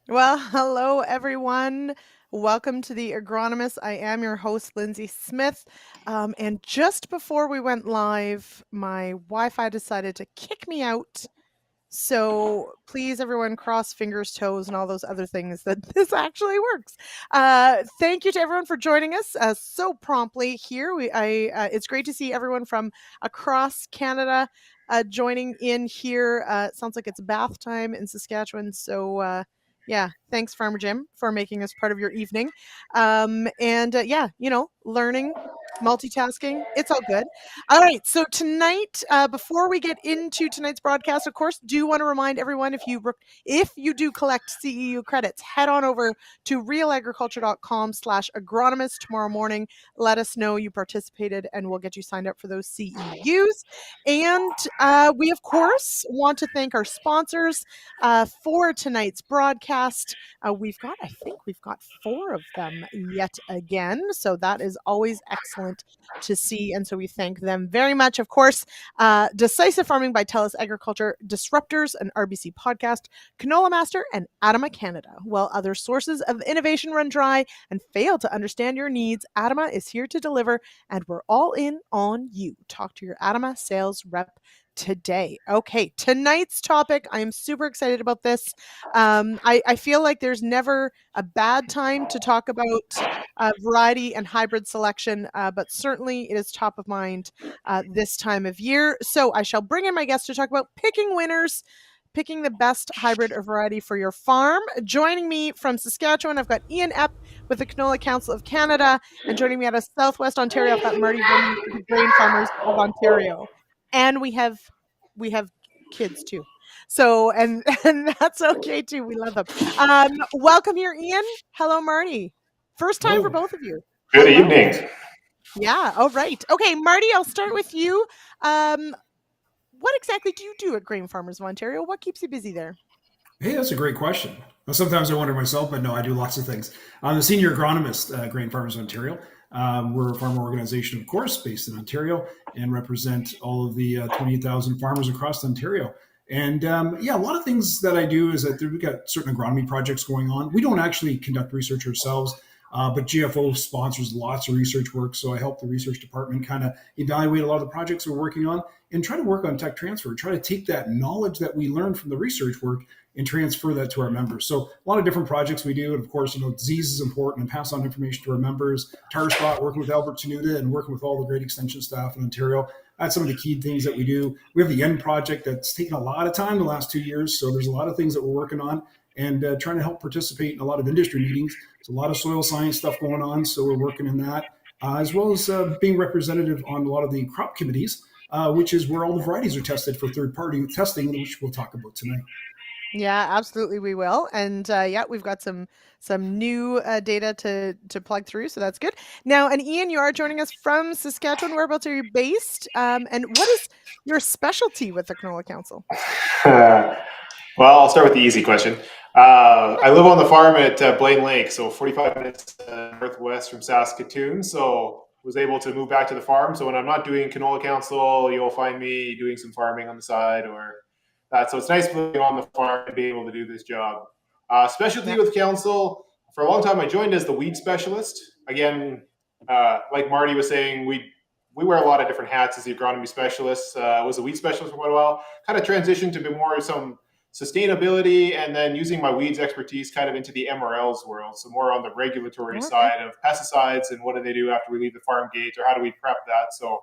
Well, hello everyone. Welcome to the Agronomists. I am your host, Lyndsey Smith. And just before we went live, my Wi-Fi decided to kick me out. So please, everyone, cross fingers, toes, and all those other things that this actually works. Thank you to everyone for joining us so promptly here. It's great to see everyone from across Canada joining in here. It sounds like it's bath time in Saskatchewan. So yeah, thanks, Farmer Jim, for making us part of your evening. Learning, multitasking, it's all good. All right. So tonight, before we get into tonight's broadcast, of course, do want to remind everyone if you do collect CEU credits, head on over to realagriculture.com/agronomist tomorrow morning. Let us know you participated, and we'll get you signed up for those CEUs. And we, of course, want to thank our sponsors for tonight's broadcast. I think we've got 4 of them yet again. So that is always excellent to see. And so we thank them very much. Of course, Decisive Farming by Telus Agriculture, Disruptors, an RBC podcast, CanolaMaster, and ADAMA Canada. While other sources of innovation run dry and fail to understand your needs, ADAMA is here to deliver, and we're all in on you. Talk to your ADAMA sales rep today. Okay, tonight's topic, I am super excited about this. I feel like there's never a bad time to talk about variety and hybrid selection, but certainly it is top of mind this time of year. So I shall bring in my guest to talk about picking winners, picking the best hybrid or variety for your farm. Joining me from Saskatchewan, I've got Ian Epp with the Canola Council of Canada, and joining me out of Southwest Ontario, I've got Marty Vermey with the Grain Farmers of Ontario. And we have kids too. So and that's okay too. We love them. Welcome here, Ian. Hello, Marty. First time for Hello. both of you. Good Hello. evening. Yeah. All right. Okay, Marty, I'll start with you. What exactly do you do at Grain Farmers of Ontario? What keeps you busy there? Hey, that's a great question. Well, sometimes I wonder myself, but no, I do lots of things. I'm the senior agronomist at Grain Farmers of Ontario. We're a farmer organization, of course, based in Ontario and represent all of the 28,000 farmers across Ontario. And a lot of things that I do is that we've got certain agronomy projects going on. We don't actually conduct research ourselves, but GFO sponsors lots of research work. So I help the research department kind of evaluate a lot of the projects we're working on and try to work on tech transfer, try to take that knowledge that we learned from the research work and transfer that to our members. So a lot of different projects we do. And of course, disease is important and pass on information to our members. Tire Spot, working with Albert Tenuta and working with all the great extension staff in Ontario. That's some of the key things that we do. We have the End project that's taken a lot of time the last 2 years. So there's a lot of things that we're working on and trying to help participate in a lot of industry meetings. There's a lot of soil science stuff going on. So we're working in that, as well as being representative on a lot of the crop committees, which is where all the varieties are tested for third-party testing, which we'll talk about tonight. Yeah, absolutely, we will. And we've got some new data to plug through, so that's good. Now, and Ian, you are joining us from Saskatchewan. Whereabouts are you based? And what is your specialty with the Canola Council? Well, I'll start with the easy question. I live on the farm at Blaine Lake, so 45 minutes northwest from Saskatoon. So was able to move back to the farm. So when I'm not doing Canola Council, you'll find me doing some farming on the side or that. So it's nice being on the farm and being able to do this job. Specialty with council, for a long time I joined as the weed specialist. Again, like Marty was saying, we wear a lot of different hats as the agronomy specialist. Was a weed specialist for quite a while. Kind of transitioned to be more some sustainability, and then using my weeds expertise kind of into the MRL's world. So more on the regulatory side of pesticides and what do they do after we leave the farm gate, or how do we prep that? So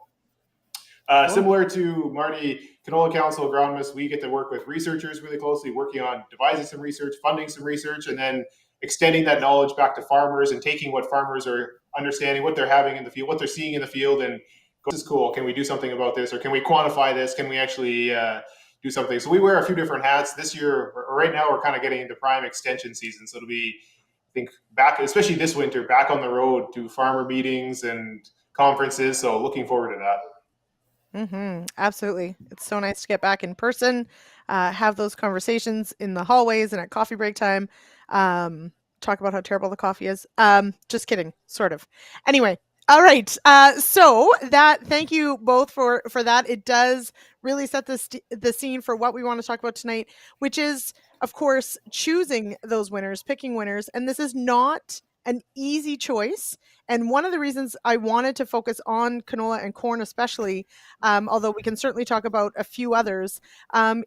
similar to Marty, Canola Council agronomists, we get to work with researchers really closely, working on devising some research, funding some research, and then extending that knowledge back to farmers and taking what farmers are understanding, what they're having in the field, what they're seeing in the field, and this is cool. Can we do something about this? Or can we quantify this? Can we actually do something? So we wear a few different hats this year. Right now, we're kind of getting into prime extension season. So it'll be, I think, back, especially this winter, back on the road to farmer meetings and conferences. So looking forward to that. Absolutely. It's so nice to get back in person, have those conversations in the hallways and at coffee break time. Talk about how terrible the coffee is. Just kidding, sort of. Anyway, All right. So thank you both for that. It does really set the scene for what we want to talk about tonight, which is, of course, choosing those winners, picking winners. And this is not an easy choice. And one of the reasons I wanted to focus on canola and corn, especially, although we can certainly talk about a few others,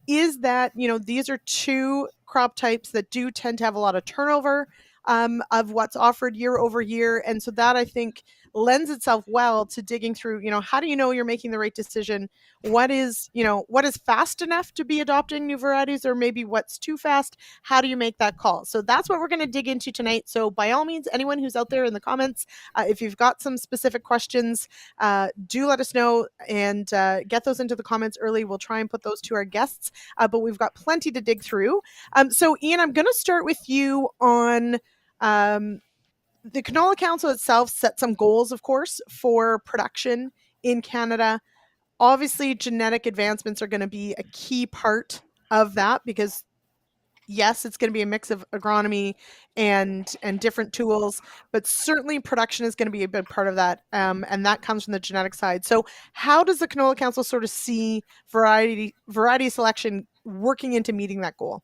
is that, these are two crop types that do tend to have a lot of turnover of what's offered year over year. And so that, I think, lends itself well to digging through, how do you know you're making the right decision? What is fast enough to be adopting new varieties, or maybe what's too fast? How do you make that call? So that's what we're going to dig into tonight. So by all means, anyone who's out there in the comments, if you've got some specific questions, do let us know and get those into the comments early. We'll try and put those to our guests, but we've got plenty to dig through. So Ian, I'm going to start with you on the Canola Council itself set some goals, of course, for production in Canada. Obviously, genetic advancements are going to be a key part of that because, yes, it's going to be a mix of agronomy and different tools, but certainly production is going to be a big part of that, and that comes from the genetic side. So how does the Canola Council sort of see variety selection working into meeting that goal?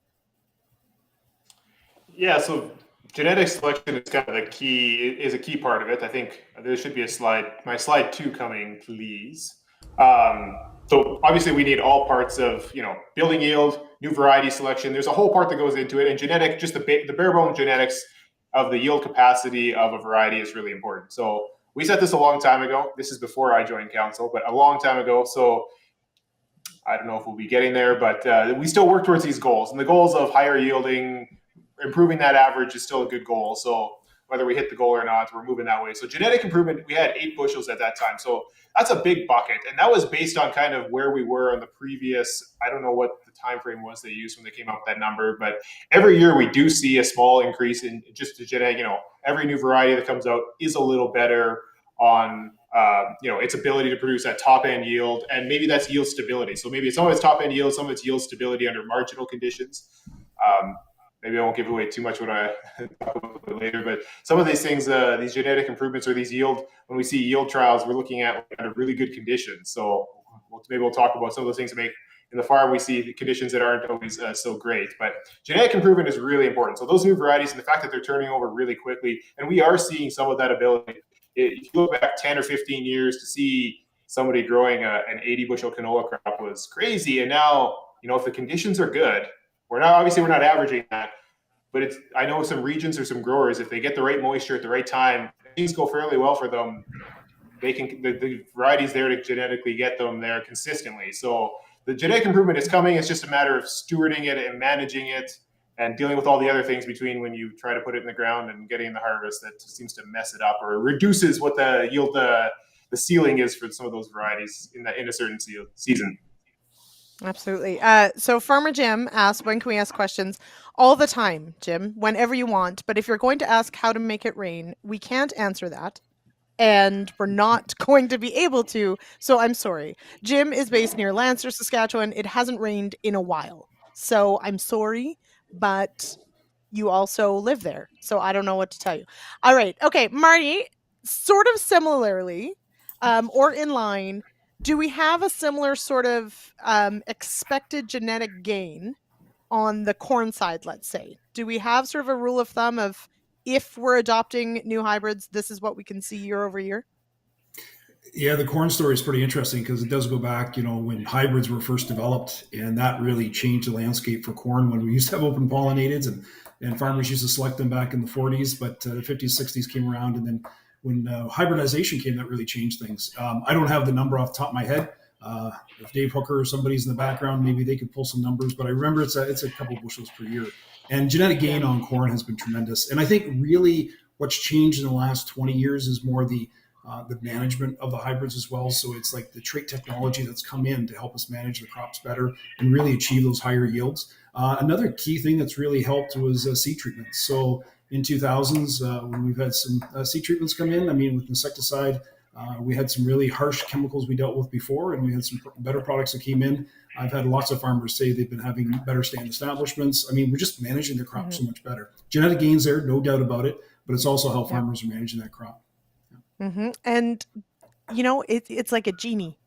Yeah, so genetic selection is kind of a key part of it. I think there should be a slide, my slide 2 coming, please. So obviously we need all parts of, building yield, new variety selection. There's a whole part that goes into it, and genetic, just the bare bone genetics of the yield capacity of a variety is really important. So we set this a long time ago. This is before I joined council, but a long time ago. So I don't know if we'll be getting there, but we still work towards these goals, and the goals of higher yielding, improving that average is still a good goal. So whether we hit the goal or not, we're moving that way. So genetic improvement, we had 8 bushels at that time. So that's a big bucket. And that was based on kind of where we were on the previous, I don't know what the time frame was they used when they came up with that number, but every year we do see a small increase in just the genetic, every new variety that comes out is a little better on its ability to produce that top end yield, and maybe that's yield stability. So maybe some of it's top end yield, some of it's yield stability under marginal conditions. Maybe I won't give away too much when I talk about it later, but some of these things, these genetic improvements or these yield, when we see yield trials, we're looking at under really good conditions. So maybe we'll talk about some of those things that make in the farm we see the conditions that aren't always so great. But genetic improvement is really important. So those new varieties and the fact that they're turning over really quickly, and we are seeing some of that ability. If you look back 10 or 15 years to see somebody growing an 80 bushel canola crop was crazy. And now, if the conditions are good, we're not averaging that, but I know some regions or some growers, if they get the right moisture at the right time, things go fairly well for them. They can, the varieties there to genetically get them there consistently. So the genetic improvement is coming. It's just a matter of stewarding it and managing it and dealing with all the other things between when you try to put it in the ground and getting the harvest that seems to mess it up or reduces what the yield, the ceiling is for some of those varieties in a certain season. Absolutely. So Farmer Jim asks, when can we ask questions? All the time, Jim, whenever you want. But if you're going to ask how to make it rain, we can't answer that. And we're not going to be able to. So I'm sorry. Jim is based near Lancer, Saskatchewan. It hasn't rained in a while. So I'm sorry, but you also live there. So I don't know what to tell you. All right. Okay, Marty, sort of similarly, or in line, do we have a similar sort of expected genetic gain on the corn side, let's say? Do we have sort of a rule of thumb of if we're adopting new hybrids, this is what we can see year over year? Yeah, the corn story is pretty interesting because it does go back, when hybrids were first developed, and that really changed the landscape for corn when we used to have open pollinateds and farmers used to select them back in the 40s, but the 50s, 60s came around, and then when hybridization came, that really changed things. I don't have the number off the top of my head. If Dave Hooker or somebody's in the background, maybe they could pull some numbers, but I remember it's a couple bushels per year. And genetic gain on corn has been tremendous. And I think really what's changed in the last 20 years is more the management of the hybrids as well. So it's like the trait technology that's come in to help us manage the crops better and really achieve those higher yields. Another key thing that's really helped was seed treatments. So in 2000s, when we've had some seed treatments come in, with insecticide, we had some really harsh chemicals we dealt with before, and we had some better products that came in. I've had lots of farmers say they've been having better stand establishments. We're just managing their crop so much better. Genetic gains there, no doubt about it, but it's also how farmers are managing that crop. And it's like a genie.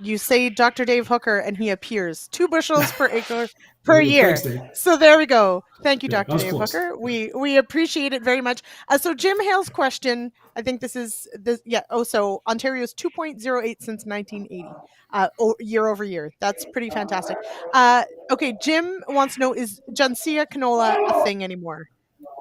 You say Dr. Dave Hooker and he appears. 2 bushels per acre per Very good. Thanks, year. Dave. So there we go. Thank you, Yeah, that Dr. was Dave close. Hooker. We appreciate it very much. So Jim Hale's question, I think this is this. Yeah. Oh, so Ontario's 2.08 since 1980, year over year. That's pretty fantastic. Okay, Jim wants to know, is Gencia canola a thing anymore?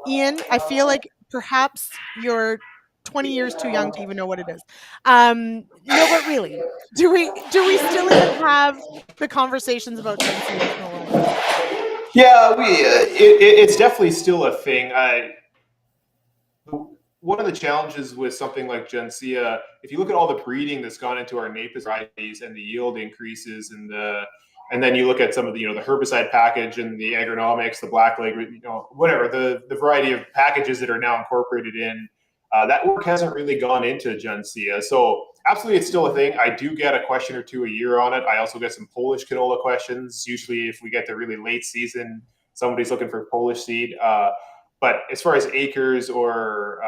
Ian, I feel like perhaps you're 20 years too young to even know what it is. No, but really, do we still even have the conversations about Gencia canola anymore? Yeah, it's definitely still a thing. One of the challenges with something like Gencia, if you look at all the breeding that's gone into our Napus varieties and the yield increases and then you look at some of the the herbicide package and the agronomics, the blackleg, whatever the variety of packages that are now incorporated in, that work hasn't really gone into Gencia. So absolutely, it's still a thing. I do get a question or two a year on it. I also get some Polish canola questions. Usually, if we get to really late season, somebody's looking for Polish seed. But as far as acres or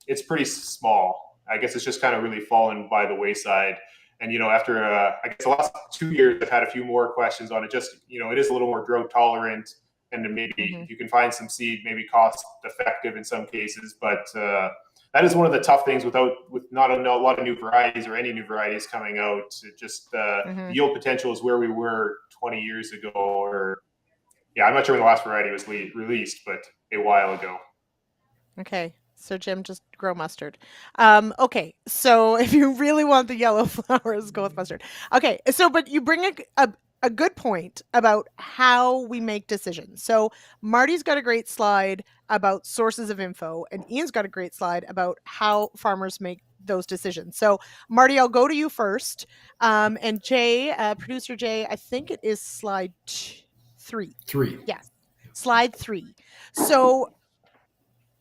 it's pretty small. I guess it's just kind of really fallen by the wayside. And after I guess the last 2 years, I've had a few more questions on it. Just it is a little more drought tolerant, and then maybe you can find some seed, maybe cost effective in some cases. But that is one of the tough things with not a lot of new varieties or any new varieties coming out. It just the yield potential is where we were 20 years ago, or I'm not sure when the last variety was released, but a while ago. Okay. So Jim, just grow mustard. Okay. So if you really want the yellow flowers, go with mustard. Okay. So, but you bring a good point about how we make decisions. So Marty's got a great slide about sources of info, and Ian's got a great slide about how farmers make those decisions. So Marty, I'll go to you first. And Jay, producer Jay, I think it is slide 3. 3. Yes. Slide 3. So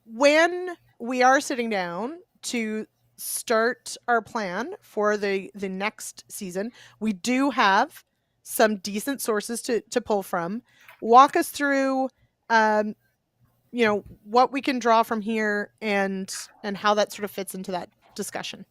when we are sitting down to start our plan for the next season, we do have some decent sources to pull from. Walk us through what we can draw from here and how that sort of fits into that discussion.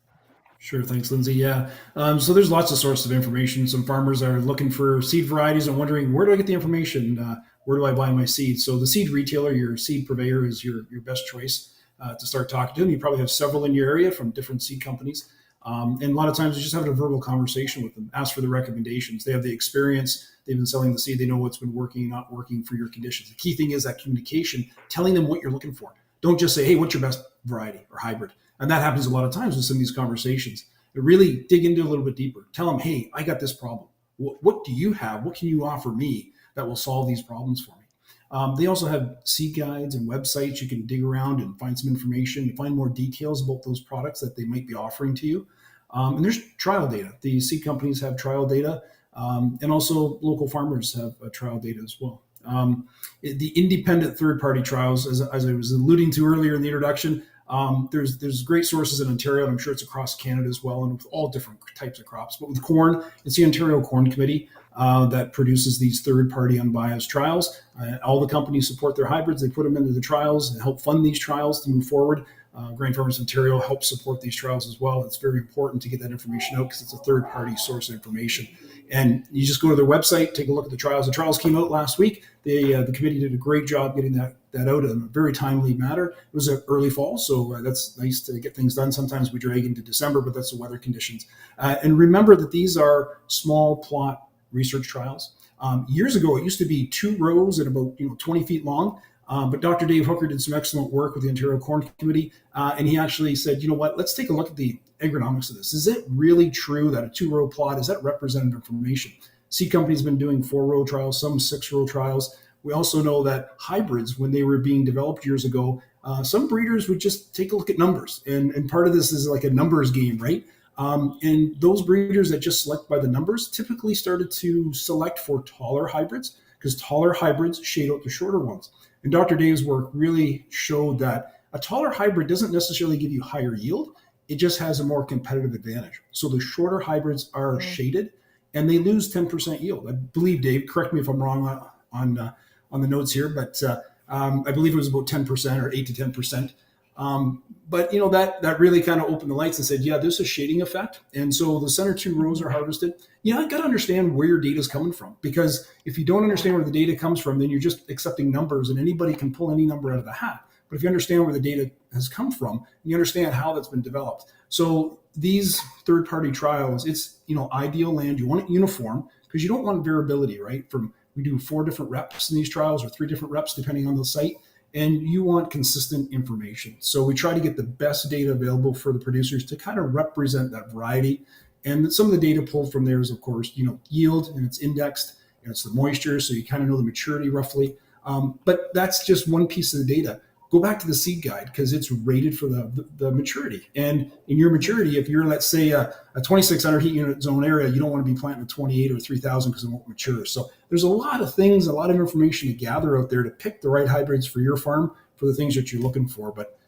Sure. Thanks, Lyndsey. Yeah. So there's lots of sources of information. Some farmers are looking for seed varieties and wondering, where do I get the information? Where do I buy my seed? So the seed retailer, your seed purveyor, is your best choice to start talking to them. You probably have several in your area from different seed companies. And a lot of times you just have a verbal conversation with them, ask for the recommendations. They have the experience. They've been selling the seed. They know what's been working and not working for your conditions. The key thing is that communication, telling them what you're looking for. Don't just say, hey, what's your best variety or hybrid? And that happens a lot of times with some of these conversations. But really dig into a little bit deeper. Tell them, hey, I got this problem. What do you have? What can you offer me that will solve these problems for me? They also have seed guides and websites. You can dig around and find some information and find more details about those products that they might be offering to you. And there's trial data. The seed companies have trial data, and also local farmers have trial data as well. The independent third-party trials, as I was alluding to earlier in the introduction, there's great sources in Ontario, and I'm sure it's across Canada as well, and with all different types of crops. But with corn, it's the Ontario Corn Committee that produces these third-party unbiased trials. All the companies support their hybrids. They put them into the trials and help fund these trials to move forward. Grain Farmers Ontario helps support these trials as well. It's very important to get that information out because it's a third-party source of information. And you just go to their website, take a look at the trials. The trials came out last week. The committee did a great job getting that out in a very timely manner. It was an early fall, so that's nice to get things done. Sometimes we drag into December, but that's the weather conditions. And remember that these are small plot research trials. Years ago, it used to be 2 rows and about 20 feet long. But Dr. Dave Hooker did some excellent work with the Ontario Corn Committee, and he actually said, you know what, let's take a look at the agronomics of this. Is it really true that a 2-row plot, is that representative information? Seed companies have been doing 4-row trials, some 6-row trials. We also know that hybrids, when they were being developed years ago, some breeders would just take a look at numbers. And part of this is like a numbers game, right? And those breeders that just select by the numbers typically started to select for taller hybrids because taller hybrids shade out the shorter ones. And Dr. Dave's work really showed that a taller hybrid doesn't necessarily give you higher yield. It just has a more competitive advantage. So the shorter hybrids are shaded and they lose 10% yield. I believe, Dave, correct me if I'm wrong on the notes here, but I believe it was about 10% or 8 to 10%. But that really kind of opened the lights and said, yeah, there's a shading effect. And so the center two rows are harvested. I got to understand where your data is coming from, because if you don't understand where the data comes from, then you're just accepting numbers, and anybody can pull any number out of the hat. But if you understand where the data has come from, and you understand how that's been developed. So these third-party trials, it's ideal land. You want it uniform because you don't want variability, right? We do 4 different reps in these trials, or 3 different reps depending on the site. And you want consistent information. So we try to get the best data available for the producers to kind of represent that variety. And some of the data pulled from there is, of course, yield, and it's indexed, and it's the moisture, so you kind of know the maturity roughly. But that's just one piece of the data. Go back to the seed guide, because it's rated for the maturity. And in your maturity, if you're, let's say, a 2600 heat unit zone area, you don't want to be planting a 28 or 3000 because it won't mature. So there's a lot of things, a lot of information to gather out there to pick the right hybrids for your farm, for the things that you're looking for. But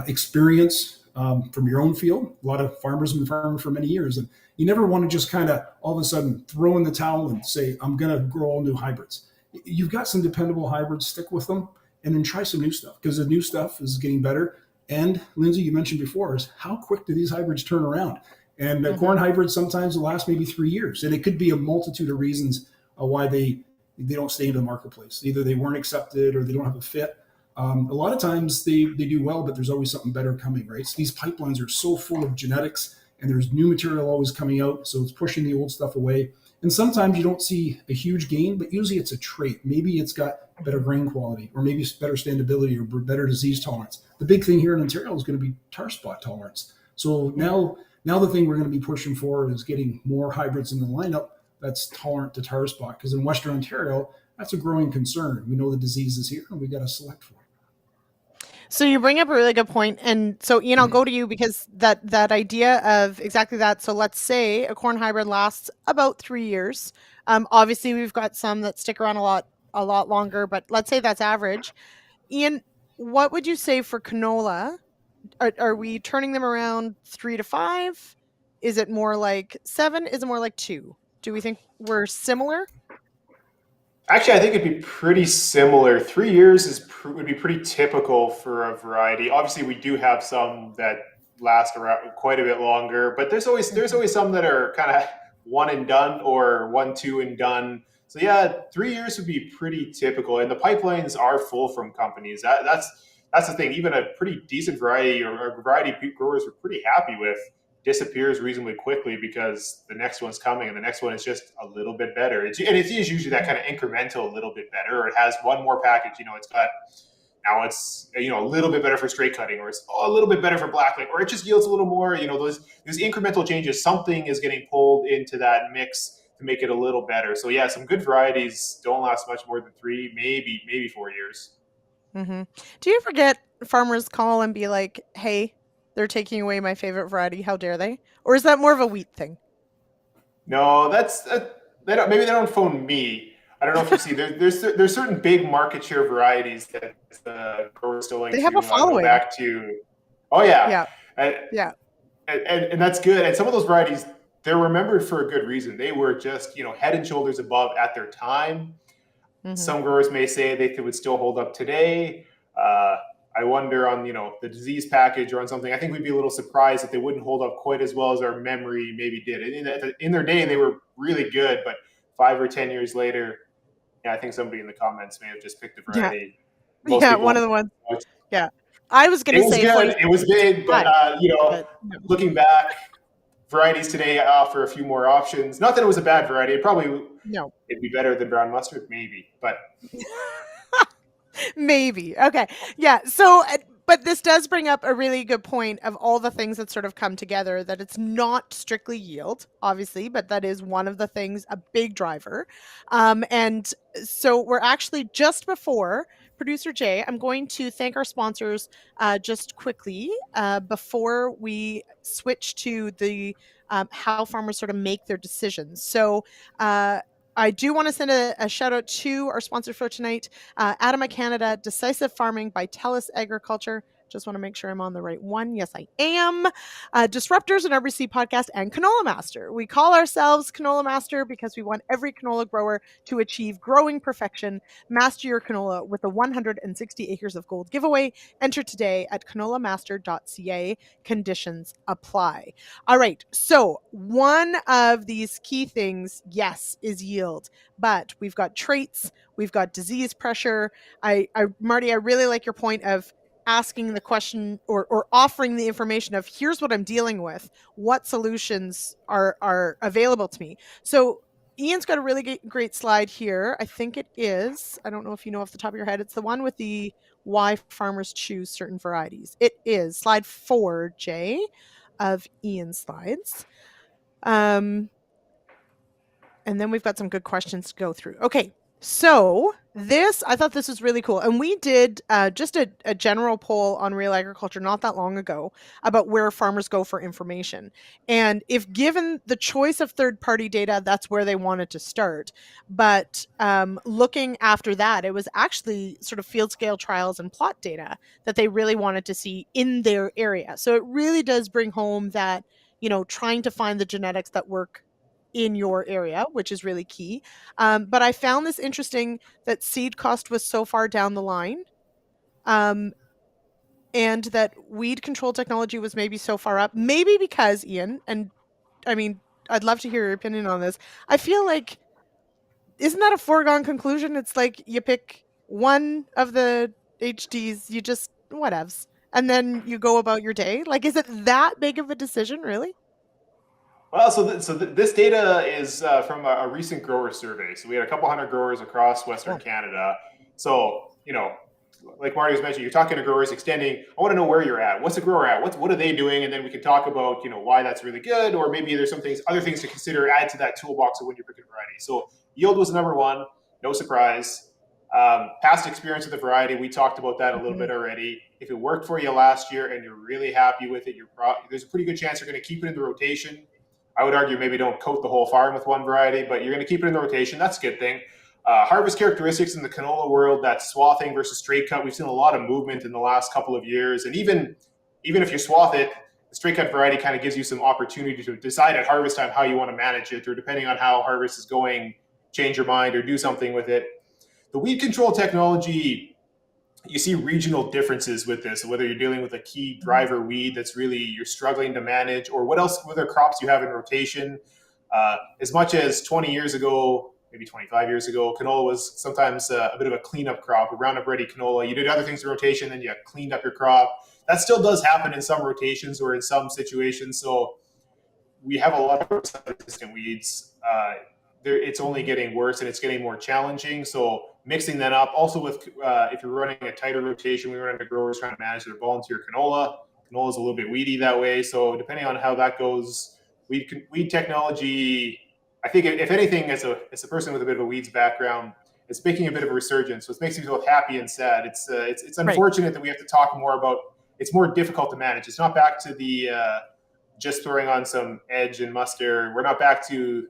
experience from your own field. A lot of farmers have been farming for many years, and you never want to just kind of all of a sudden throw in the towel and say, I'm going to grow all new hybrids. You've got some dependable hybrids, stick with them. And then try some new stuff, because the new stuff is getting better. And Lyndsey, you mentioned before, is how quick do these hybrids turn around? And corn hybrids sometimes will last maybe 3 years. And it could be a multitude of reasons why they don't stay in the marketplace. Either they weren't accepted or they don't have a fit. A lot of times they do well, but there's always something better coming, right? So these pipelines are so full of genetics, and there's new material always coming out. So it's pushing the old stuff away. And sometimes you don't see a huge gain, but usually it's a trait. Maybe it's got better grain quality, or maybe it's better standability, or better disease tolerance. The big thing here in Ontario is going to be tar spot tolerance. So now the thing we're going to be pushing for is getting more hybrids in the lineup that's tolerant to tar spot, because in Western Ontario, that's a growing concern. We know the disease is here, and we got to select for it. So you bring up a really good point. And so, Ian, I'll go to you, because that idea of exactly that. So let's say a corn hybrid lasts about 3 years. Obviously, we've got some that stick around a lot longer, but let's say that's average. Ian, what would you say for canola? Are we turning them around 3 to 5? Is it more like 7? Is it more like 2? Do we think we're similar? Actually, I think it'd be pretty similar. 3 years would be pretty typical for a variety. Obviously, we do have some that last around quite a bit longer, but there's always some that are kind of one and done, or 1, 2 and done. So yeah, 3 years would be pretty typical, and the pipelines are full from companies. That's the thing. Even a pretty decent variety, or a variety growers are pretty happy with, disappears reasonably quickly, because the next one's coming, and the next one is just a little bit better. It is usually that kind of incremental, a little bit better, or it has one more package. It's a little bit better for straight cutting, or it's a little bit better for blackleg, or it just yields a little more. Those incremental changes, something is getting pulled into that mix to make it a little better. So yeah, some good varieties don't last much more than 3, maybe 4 years. Mm-hmm. Do you ever get farmers call and be like, hey, they're taking away my favorite variety, how dare they? Or is that more of a wheat thing? No, maybe they don't phone me. I don't know if you see there's certain big market share varieties that growers still like They have a following. Go back to. Oh yeah, yeah, and that's good. And some of those varieties, they're remembered for a good reason. They were just head and shoulders above at their time. Mm-hmm. Some growers may say they would still hold up today. I wonder on the disease package, or on something. I think we'd be a little surprised if they wouldn't hold up quite as well as our memory maybe did. In their day, they were really good, but 5 or 10 years later, I think somebody in the comments may have just picked a variety. Yeah, one of the ones. Yeah, I was going to say it was big, but looking back, varieties today offer a few more options. Not that it was a bad variety. It'd be better than brown mustard, maybe, but. Maybe. Okay. Yeah. So, but this does bring up a really good point of all the things that sort of come together, that it's not strictly yield, obviously, but that is one of the things, a big driver. And so we're actually just before Producer Jay, I'm going to thank our sponsors just quickly before we switch to the how farmers sort of make their decisions. So, I do want to send a shout out to our sponsor for tonight, ADAMA Canada, Decisive Farming by Telus Agriculture, Just want to make sure I'm on the right one. Yes, I am. Disruptors, an RBC podcast, and CanolaMaster. We call ourselves CanolaMaster because we want every canola grower to achieve growing perfection. Master your canola with the 160 acres of gold giveaway. Enter today at canolamaster.ca. Conditions apply. All right. So one of these key things, yes, is yield, but we've got traits, we've got disease pressure. Marty, I really like your point of asking the question or offering the information of here's what I'm dealing with, what solutions are available to me. So Ian's got a really great slide here. I think it is, I don't know if you know off the top of your head, it's the one with the why farmers choose certain varieties. It is slide 4, Jay, of Ian's slides. And then we've got some good questions to go through. Okay, so I thought this was really cool. And we did just a general poll on Real Agriculture not that long ago about where farmers go for information. And if given the choice of third-party data, that's where they wanted to start. But looking after that, it was actually sort of field scale trials and plot data that they really wanted to see in their area. So it really does bring home that, trying to find the genetics that work in your area, which is really key. But I found this interesting that seed cost was so far down the line, and that weed control technology was maybe so far up, maybe because, Ian, and I mean, I'd love to hear your opinion on this. I feel like, isn't that a foregone conclusion? It's like you pick one of the HDs, you just whatevs, and then you go about your day. Like, is it that big of a decision, really? Well, this data is from a recent grower survey. So we had a couple hundred growers across Western Canada. So, like Marty was mentioning, you're talking to growers extending. I want to know where you're at. What's the grower at? What are they doing? And then we can talk about, why that's really good, or maybe there's other things to consider, add to that toolbox of when you're picking variety. So yield was number one, no surprise. Past experience with the variety, we talked about that a little bit already. If it worked for you last year and you're really happy with it, there's a pretty good chance you're going to keep it in the rotation. I would argue maybe don't coat the whole farm with one variety, but you're going to keep it in the rotation. That's a good thing. Harvest characteristics in the canola world, that swathing versus straight cut, we've seen a lot of movement in the last couple of years. And even if you swath it, the straight cut variety kind of gives you some opportunity to decide at harvest time how you want to manage it, or depending on how harvest is going, change your mind or do something with it. The weed control technology, you see regional differences with this, whether you're dealing with a key driver weed that's really you're struggling to manage, or what other crops you have in rotation. As much as 20 years ago, maybe 25 years ago, canola was sometimes a bit of a cleanup crop, a Roundup Ready canola. You did other things in rotation, then you cleaned up your crop. That still does happen in some rotations or in some situations. So we have a lot of resistant weeds. It's only getting worse and it's getting more challenging. So mixing that up, also with if you're running a tighter rotation, we run into growers trying to manage their volunteer canola. Canola is a little bit weedy that way. So depending on how that goes, weed technology, I think if anything, as a person with a bit of a weeds background, it's making a bit of a resurgence. So it makes me both happy and sad. It's unfortunate that we have to talk more about. It's more difficult to manage. It's not back to the just throwing on some edge and muster. We're not back to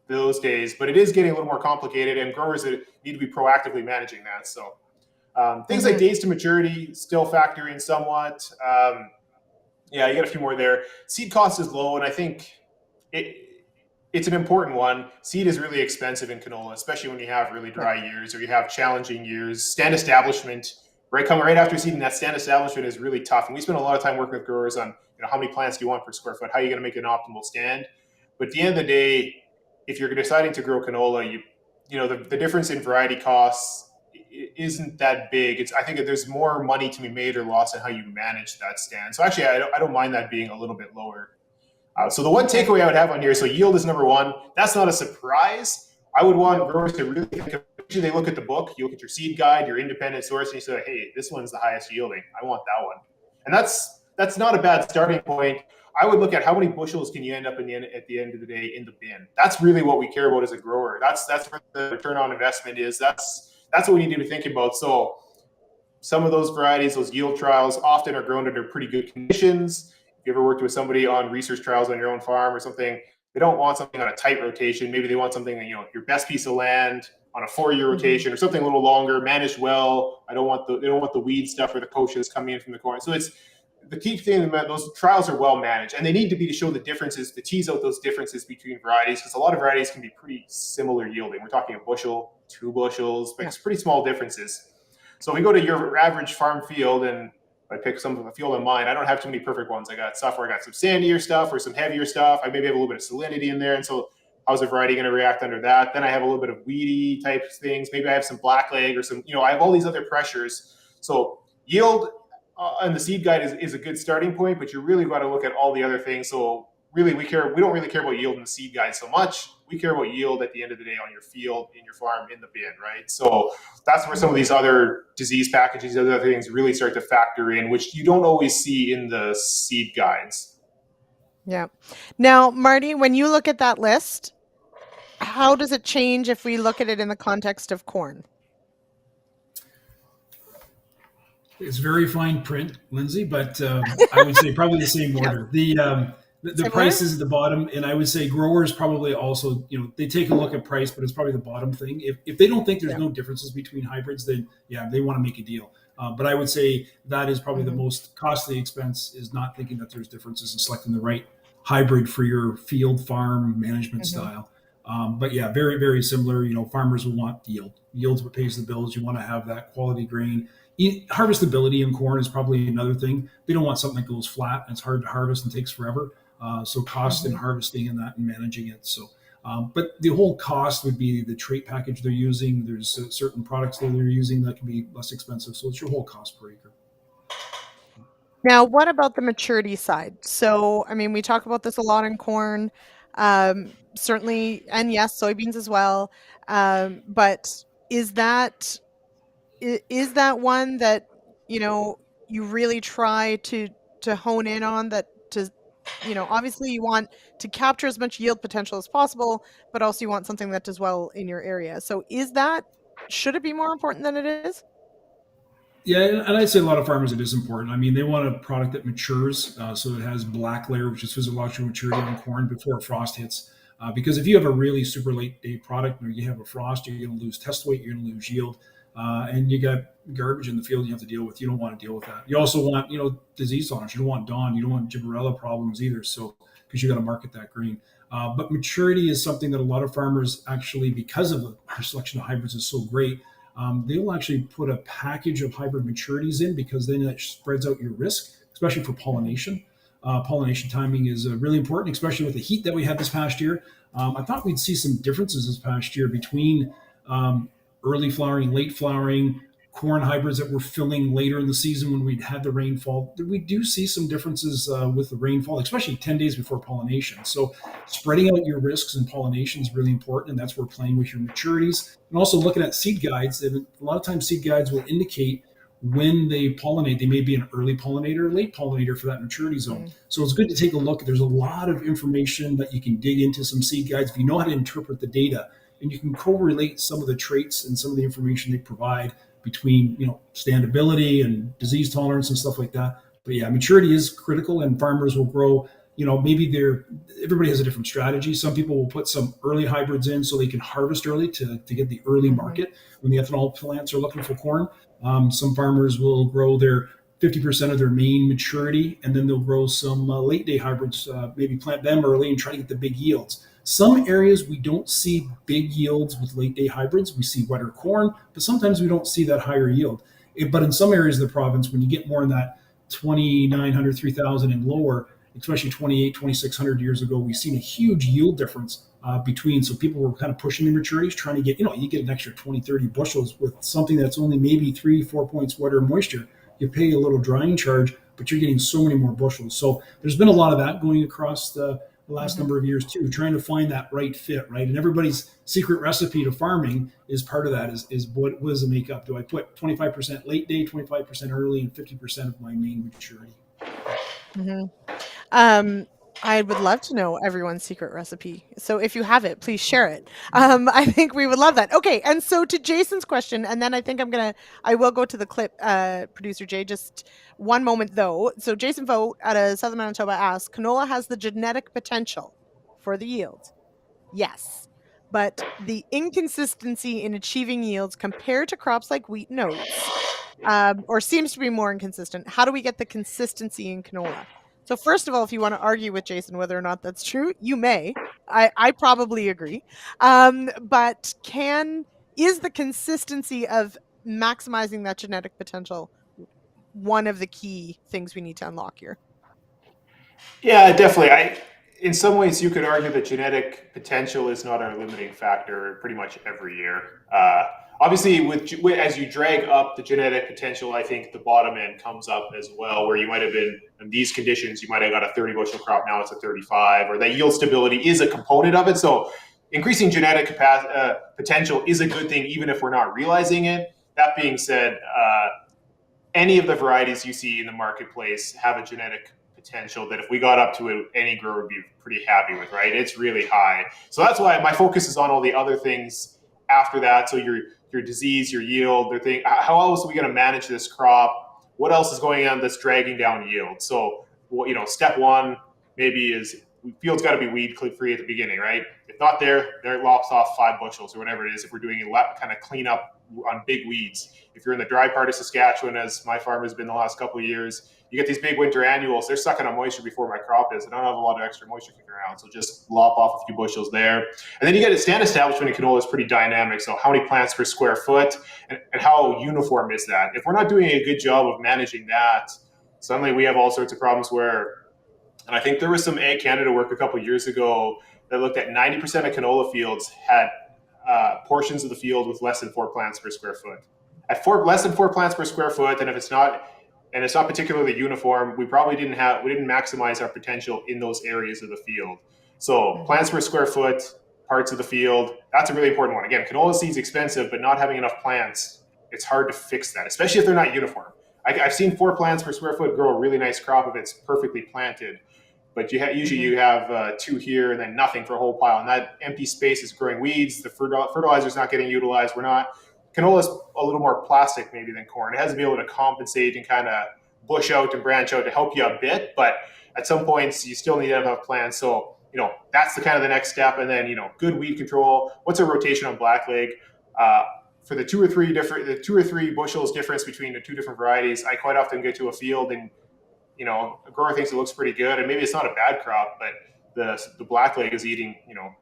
those days, but it is getting a little more complicated, and growers that need to be proactively managing that. So things like days to maturity still factor in somewhat. You got a few more there. Seed cost is low, and I think it's an important one. Seed is really expensive in canola, especially when you have really dry years or you have challenging years. Stand establishment, coming right after seeding, that stand establishment is really tough. And we spend a lot of time working with growers on how many plants do you want per square foot, how are you going to make an optimal stand. But at the end of the day, if you're deciding to grow canola, the difference in variety costs isn't that big. I think that there's more money to be made or lost in how you manage that stand. So actually, I don't mind that being a little bit lower. So the one takeaway I would have on here, so yield is number one. That's not a surprise. I would want growers to really think of, usually they look at the book, you look at your seed guide, your independent source, and you say, hey, this one's the highest yielding. I want that one. And that's not a bad starting point. I would look at how many bushels can you end up at the end of the day in the bin. That's really what we care about as a grower. That's where the return on investment is. That's what we need to be thinking about. So some of those varieties, those yield trials, often are grown under pretty good conditions. If you ever worked with somebody on research trials on your own farm or something, they don't want something on a tight rotation. Maybe they want something, your best piece of land on a 4-year rotation or something a little longer, managed well. They don't want the weed stuff or the kochias coming in from the corn. So it's the key thing that those trials are well managed, and they need to be to show the differences, to tease out those differences between varieties, because a lot of varieties can be pretty similar yielding. We're talking a bushel, 2 bushels, but it's pretty small differences. So if we go to your average farm field, and I pick some of a field in mine, I don't have too many perfect ones. I got stuff where I got some sandier stuff or some heavier stuff. I maybe have a little bit of salinity in there, and so how's the variety going to react under that? Then I have a little bit of weedy type things. Maybe I have some blackleg or some, I have all these other pressures. So yield and the seed guide is a good starting point, but you really got to look at all the other things. So really, we don't really care about yield in the seed guide so much. We care about yield at the end of the day on your field, in your farm, in the bin, right? So that's where some of these other disease packages, other things really start to factor in, which you don't always see in the seed guides. Yeah. Now, Marty, when you look at that list, how does it change if we look at it in the context of corn? It's very fine print, Lyndsey, but I would say probably the same order. The price is at the bottom, and I would say growers probably also, they take a look at price, but it's probably the bottom thing. If they don't think there's no differences between hybrids, then they want to make a deal. But I would say that is probably the most costly expense, is not thinking that there's differences in selecting the right hybrid for your field farm management style. But very, very similar. Farmers will want yield. Yield's what pays the bills. You want to have that quality grain. Harvestability in corn is probably another thing. They don't want something that goes flat and it's hard to harvest and takes forever. So cost in harvesting and that and managing it. So, but the whole cost would be the trait package they're using. There's certain products that they're using that can be less expensive. So it's your whole cost per acre. Now, what about the maturity side? So, we talk about this a lot in corn, certainly, and yes, soybeans as well. But is that one that, you really try to hone in on, that to, obviously you want to capture as much yield potential as possible, but also you want something that does well in your area. So should it be more important than it is? Yeah, and I'd say a lot of farmers, it is important. They want a product that matures, so it has black layer, which is physiological maturity on corn before frost hits. Because if you have a really super late day product, or you have a frost, you're going to lose test weight, you're going to lose yield, and you got garbage in the field you have to deal with. You don't want to deal with that. You also want, disease tolerance. You don't want DON. You don't want gibberella problems either. So because you got to market that grain. But maturity is something that a lot of farmers actually, because of our selection of hybrids is so great, they will actually put a package of hybrid maturities in, because then that spreads out your risk, especially for pollination. Pollination timing is really important, especially with the heat that we had this past year. I thought we'd see some differences this past year between early flowering, late flowering, corn hybrids that were filling later in the season when we'd had the rainfall. We do see some differences with the rainfall, especially 10 days before pollination. So spreading out your risks in pollination is really important, and that's where playing with your maturities. And also looking at seed guides. And a lot of times seed guides will indicate when they pollinate. They may be an early pollinator or late pollinator for that maturity zone. So it's good to take a look. There's a lot of information that you can dig into some seed guides if you know how to interpret the data, and you can correlate some of the traits and some of the information they provide between, standability and disease tolerance and stuff like that. But maturity is critical, and farmers will grow, maybe everybody has a different strategy. Some people will put some early hybrids in so they can harvest early to get the early market when the ethanol plants are looking for corn. Some farmers will grow their 50% of their main maturity, and then they'll grow some late day hybrids, maybe plant them early and try to get the big yields. Some areas we don't see big yields with late day hybrids. We see wetter corn, but sometimes we don't see that higher yield. But in some areas of the province, when you get more in that 2,900, 3,000 and lower, especially 28, 2,600 years ago, we've seen a huge yield difference between. So people were kind of pushing the maturities, trying to get, you get an extra 20, 30 bushels with something that's only maybe 3-4 points wetter moisture. You pay a little drying charge, but you're getting so many more bushels. So there's been a lot of that going across the last number of years too, trying to find that right fit, right? And everybody's secret recipe to farming is part of that is what does it make up? Do I put 25% late day, 25% early, and 50% of my main maturity? I would love to know everyone's secret recipe. So if you have it, please share it. I think we would love that. Okay. And so to Jason's question, and then I think I will go to the clip, producer Jay, just one moment though. So Jason Vogt out of Southern Manitoba asks, canola has the genetic potential for the yield. Yes. but the inconsistency in achieving yields compared to crops like wheat and oats, or seems to be more inconsistent. How do we get the consistency in canola? So first of all, if you want to argue with Jason whether or not that's true, you may. I probably agree. But is the consistency of maximizing that genetic potential one of the key things we need to unlock here? Yeah, definitely. In some ways, you could argue that genetic potential is not our limiting factor pretty much every year. Obviously, as you drag up the genetic potential, I think the bottom end comes up as well, where you might have been in these conditions, you might have got a 30 bushel crop, now it's a 35, or that yield stability is a component of it. So increasing genetic potential is a good thing, even if we're not realizing it. That being said, any of the varieties you see in the marketplace have a genetic potential that if we got up to it, any grower would be pretty happy with, right? It's really high. So that's why my focus is on all the other things after that. So your disease, your yield, how else are we going to manage this crop? What else is going on that's dragging down yield? So, step one maybe is field's got to be weed free at the beginning, right? If not there lops off 5 bushels or whatever it is if we're doing a kind of cleanup on big weeds. If you're in the dry part of Saskatchewan, as my farm has been the last couple of years, you get these big winter annuals. They're sucking on moisture before my crop is. I don't have a lot of extra moisture kicking around, so just lop off a few bushels there. And then you get a stand establishment in canola is pretty dynamic. So how many plants per square foot and how uniform is that? If we're not doing a good job of managing that, suddenly we have all sorts of problems where, and I think there was some ADAMA Canada work a couple of years ago that looked at 90% of canola fields had portions of the field with less than 4 plants per square foot. At less than 4 plants per square foot, and if it's not particularly uniform, we didn't maximize our potential in those areas of the field. So plants per square foot, parts of the field, that's a really important one. Again, canola seed's expensive, but not having enough plants, it's hard to fix that, especially if they're not uniform. I've seen 4 plants per square foot grow a really nice crop if it's perfectly planted. But usually you have 2 here and then nothing for a whole pile. And that empty space is growing weeds. The fertilizer is not getting utilized. Canola is a little more plastic maybe than corn. It has to be able to compensate and kind of bush out and branch out to help you a bit. But at some points, you still need to have plants. So, that's the kind of the next step. And then, good weed control. What's a rotation on blackleg? For the 2 or 3 bushels difference between the 2 different varieties, I quite often get to a field and a grower thinks it looks pretty good, and maybe it's not a bad crop, but the blackleg is eating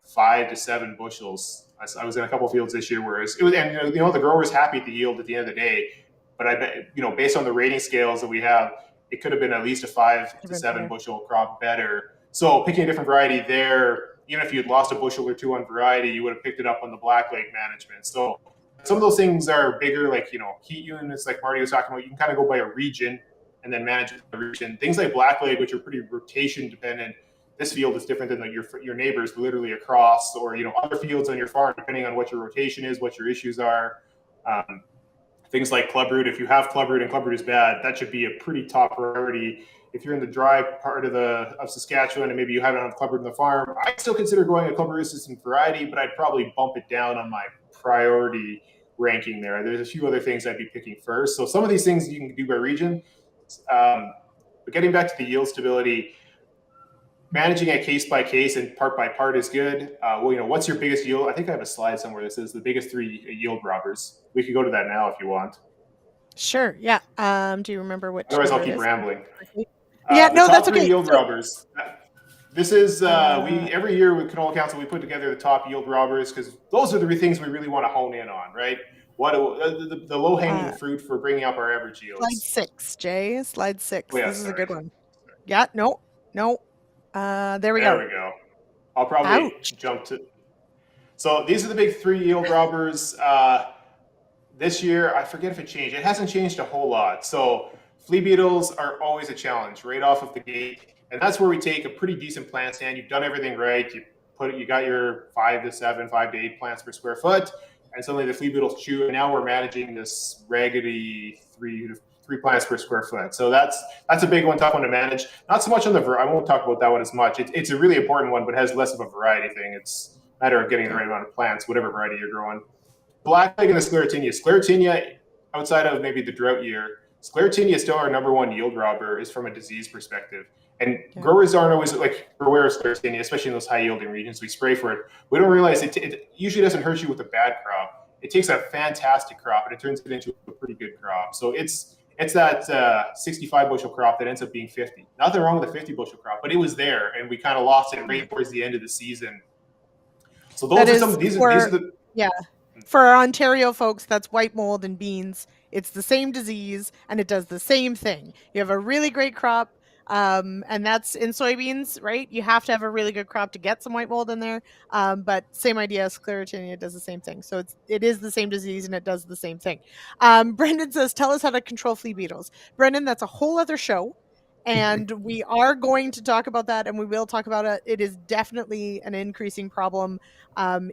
5 to 7 bushels. I was in a couple of fields this year where the grower's happy at the yield at the end of the day, but I bet based on the rating scales that we have, it could have been at least a 5 to 7 bushel crop better. So picking a different variety there, even if you had lost a bushel or 2 on variety, you would have picked it up on the blackleg management. So some of those things are bigger, like heat units, like Marty was talking about. You can kind of go by a region and then manage the region. Things like blackleg, which are pretty rotation dependent. This field is different than your neighbors literally across, or other fields on your farm, depending on what your rotation is, what your issues are. Things like clubroot. If you have clubroot and clubroot is bad, that should be a pretty top priority. If you're in the dry part of Saskatchewan and maybe you haven't had clubroot in the farm, I'd still consider growing a clubroot resistant variety, but I'd probably bump it down on my priority ranking there. There's a few other things I'd be picking first. So some of these things you can do by region. But getting back to the yield stability, managing it case by case and part by part is good. What's your biggest yield? I think I have a slide somewhere that says the biggest 3 yield robbers. We could go to that now if you want. Sure. Yeah. Do you remember which? Otherwise, I'll keep rambling. Yeah. No, that's okay. 3 yield robbers. This is every year with Canola Council we put together the top yield robbers because those are the things we really want to hone in on, right? What the low hanging fruit for bringing up our average yields. Slide 6, Jay. Slide 6. Oh, yeah, this is a good one. Yeah. No. There we go. There we go. I'll probably jump to. So these are the big 3 yield robbers. This year, I forget if it changed. It hasn't changed a whole lot. So flea beetles are always a challenge right off of the gate. And that's where we take a pretty decent plant stand. You've done everything right. You got your 5 to 7, 5 to 8 plants per square foot. And suddenly the flea beetles chew. And now we're managing this raggedy 3 plants per square foot. So that's a big one, tough one to manage. Not so much on I won't talk about that one as much. It's a really important one, but has less of a variety thing. It's a matter of getting the right amount of plants, whatever variety you're growing. Blackleg and the sclerotinia. Sclerotinia, outside of maybe the drought year, Sclerotinia is still our number one yield robber is from a disease perspective. And Yeah. growers aren't always like, we're aware of Sclerotinia, especially in those high yielding regions. We spray for it. We don't realize it usually doesn't hurt you with a bad crop. It takes a fantastic crop and it turns it into a pretty good crop. So it's that 65 bushel crop that ends up being 50. Nothing wrong with a 50 bushel crop, but it was there and we kind of lost it right towards the end of the season. So those are some, these are the, yeah. For our Ontario folks, that's white mold in beans. It's the same disease and it does the same thing. You have a really great crop, and that's in soybeans, right? You have to have a really good crop to get some white mold in there. But same idea, Sclerotinia does the same thing. So it is the same disease and it does the same thing. Brendan says, tell us how to control flea beetles. Brendan, that's a whole other show. And we are going to talk about that, and we will talk about it. It is definitely an increasing problem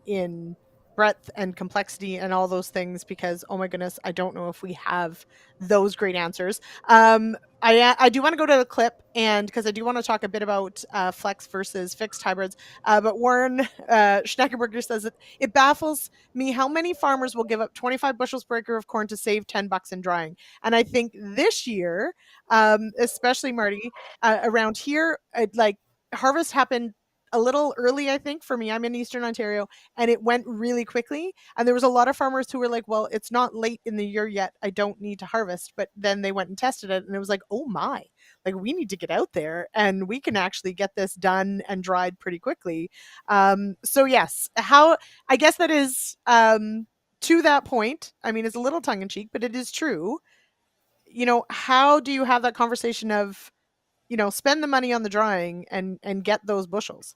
in breadth and complexity and all those things, because oh my goodness, I don't know if we have those great answers. I do want to go to the clip, and because I do want to talk a bit about flex versus fixed hybrids. But Warren Schneckenberger says that it baffles me how many farmers will give up 25 bushels per acre of corn to save $10 in drying. And I think this year, especially Marty, around here, like harvest happened a little early, I think, for me. I'm in Eastern Ontario, and it went really quickly. And there was a lot of farmers who were like, well, it's not late in the year yet. I don't need to harvest. But then they went and tested it, and it was like, oh my, like we need to get out there and we can actually get this done and dried pretty quickly. So yes, I guess that is to that point. I mean, it's a little tongue in cheek, but it is true. How do you have that conversation of, spend the money on the drying and get those bushels?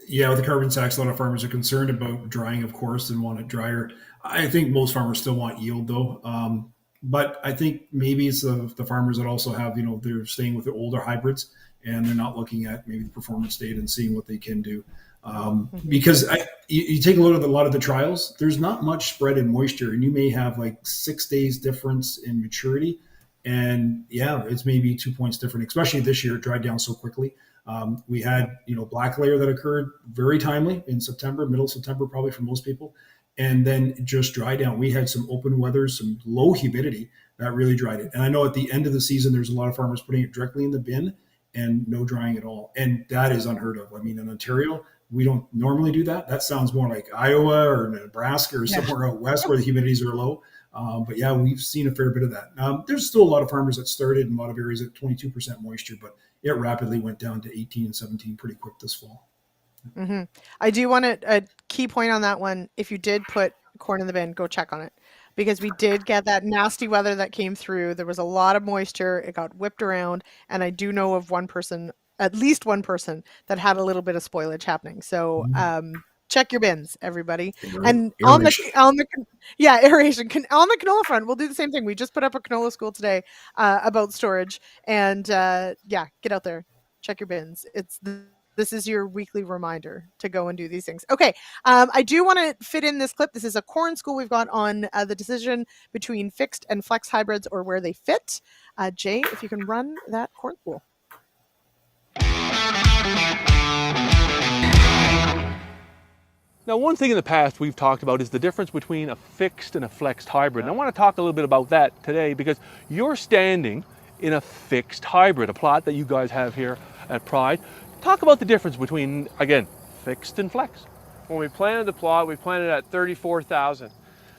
Yeah, with the carbon tax, a lot of farmers are concerned about drying, of course, and want it drier. I think most farmers still want yield, though. But I think maybe it's the farmers that also have, they're staying with the older hybrids and they're not looking at maybe the performance data and seeing what they can do. Because you take a look at a lot of the trials, there's not much spread in moisture, and you may have like 6 days difference in maturity. And yeah, it's maybe 2 points different, especially this year. It dried down so quickly. We had, black layer that occurred very timely in September, middle of September, probably for most people. And then just dry down. We had some open weather, some low humidity that really dried it. And I know at the end of the season, there's a lot of farmers putting it directly in the bin and no drying at all. And that is unheard of. I mean, in Ontario, we don't normally do that. That sounds more like Iowa or Nebraska or somewhere out west where the humidities are low. But yeah, we've seen a fair bit of that. There's still a lot of farmers that started in a lot of areas at 22% moisture, but it rapidly went down to 18 and 17 pretty quick this fall. Mm-hmm. I do want a key point on that one. If you did put corn in the bin, go check on it, because we did get that nasty weather that came through. There was a lot of moisture. It got whipped around. And I do know of at least one person that had a little bit of spoilage happening. So, check your bins, everybody. And aeration. On the canola front, we'll do the same thing. We just put up a canola school today about storage, and get out there, check your bins. This is your weekly reminder to go and do these things. Okay, I do want to fit in this clip. This is a corn school we've got on the decision between fixed and flex hybrids, or where they fit. Jay, if you can run that corn school. Now, one thing in the past we've talked about is the difference between a fixed and a flexed hybrid. And I want to talk a little bit about that today, because you're standing in a fixed hybrid, a plot that you guys have here at Pride. Talk about the difference between, again, fixed and flex. When we planted the plot, we planted at 34,000.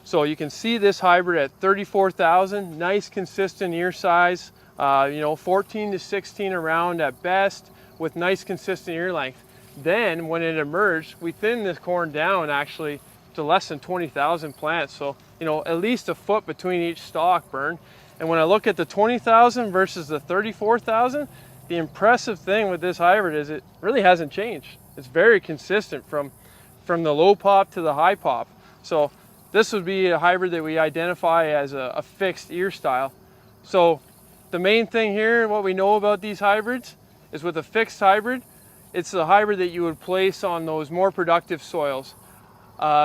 So you can see this hybrid at 34,000, nice consistent ear size, 14 to 16 around at best, with nice consistent ear length. Then when it emerged, we thinned this corn down actually to less than 20,000 plants. So, at least a foot between each stalk, Bern. And when I look at the 20,000 versus the 34,000, the impressive thing with this hybrid is it really hasn't changed. It's very consistent from the low pop to the high pop. So this would be a hybrid that we identify as a fixed ear style. So the main thing here, what we know about these hybrids, is with a fixed hybrid, it's the hybrid that you would place on those more productive soils.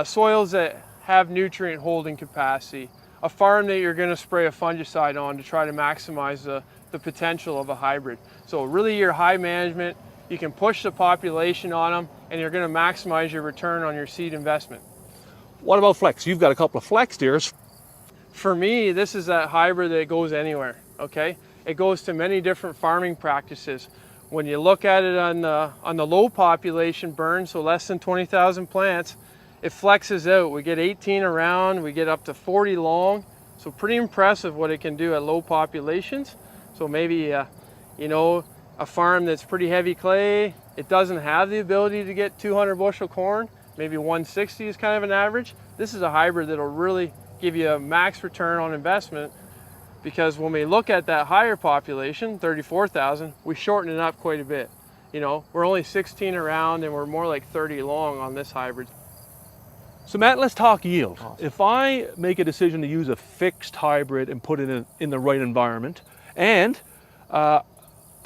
Soils that have nutrient holding capacity. A farm that you're going to spray a fungicide on to try to maximize the potential of a hybrid. So really your high management, you can push the population on them, and you're going to maximize your return on your seed investment. What about flex? You've got a couple of flex ears. For me, this is that hybrid that goes anywhere, okay? It goes to many different farming practices. When you look at it on the low population burn, so less than 20,000 plants, it flexes out. We get 18 around, we get up to 40 long. So pretty impressive what it can do at low populations. So maybe, you know, a farm that's pretty heavy clay, it doesn't have the ability to get 200 bushel corn, maybe 160 is kind of an average. This is a hybrid that'll really give you a max return on investment, because when we look at that higher population, 34,000, we shorten it up quite a bit. You know, we're only 16 around and we're more like 30 long on this hybrid. So Matt, let's talk yield. If I make a decision to use a fixed hybrid and put it in the right environment, and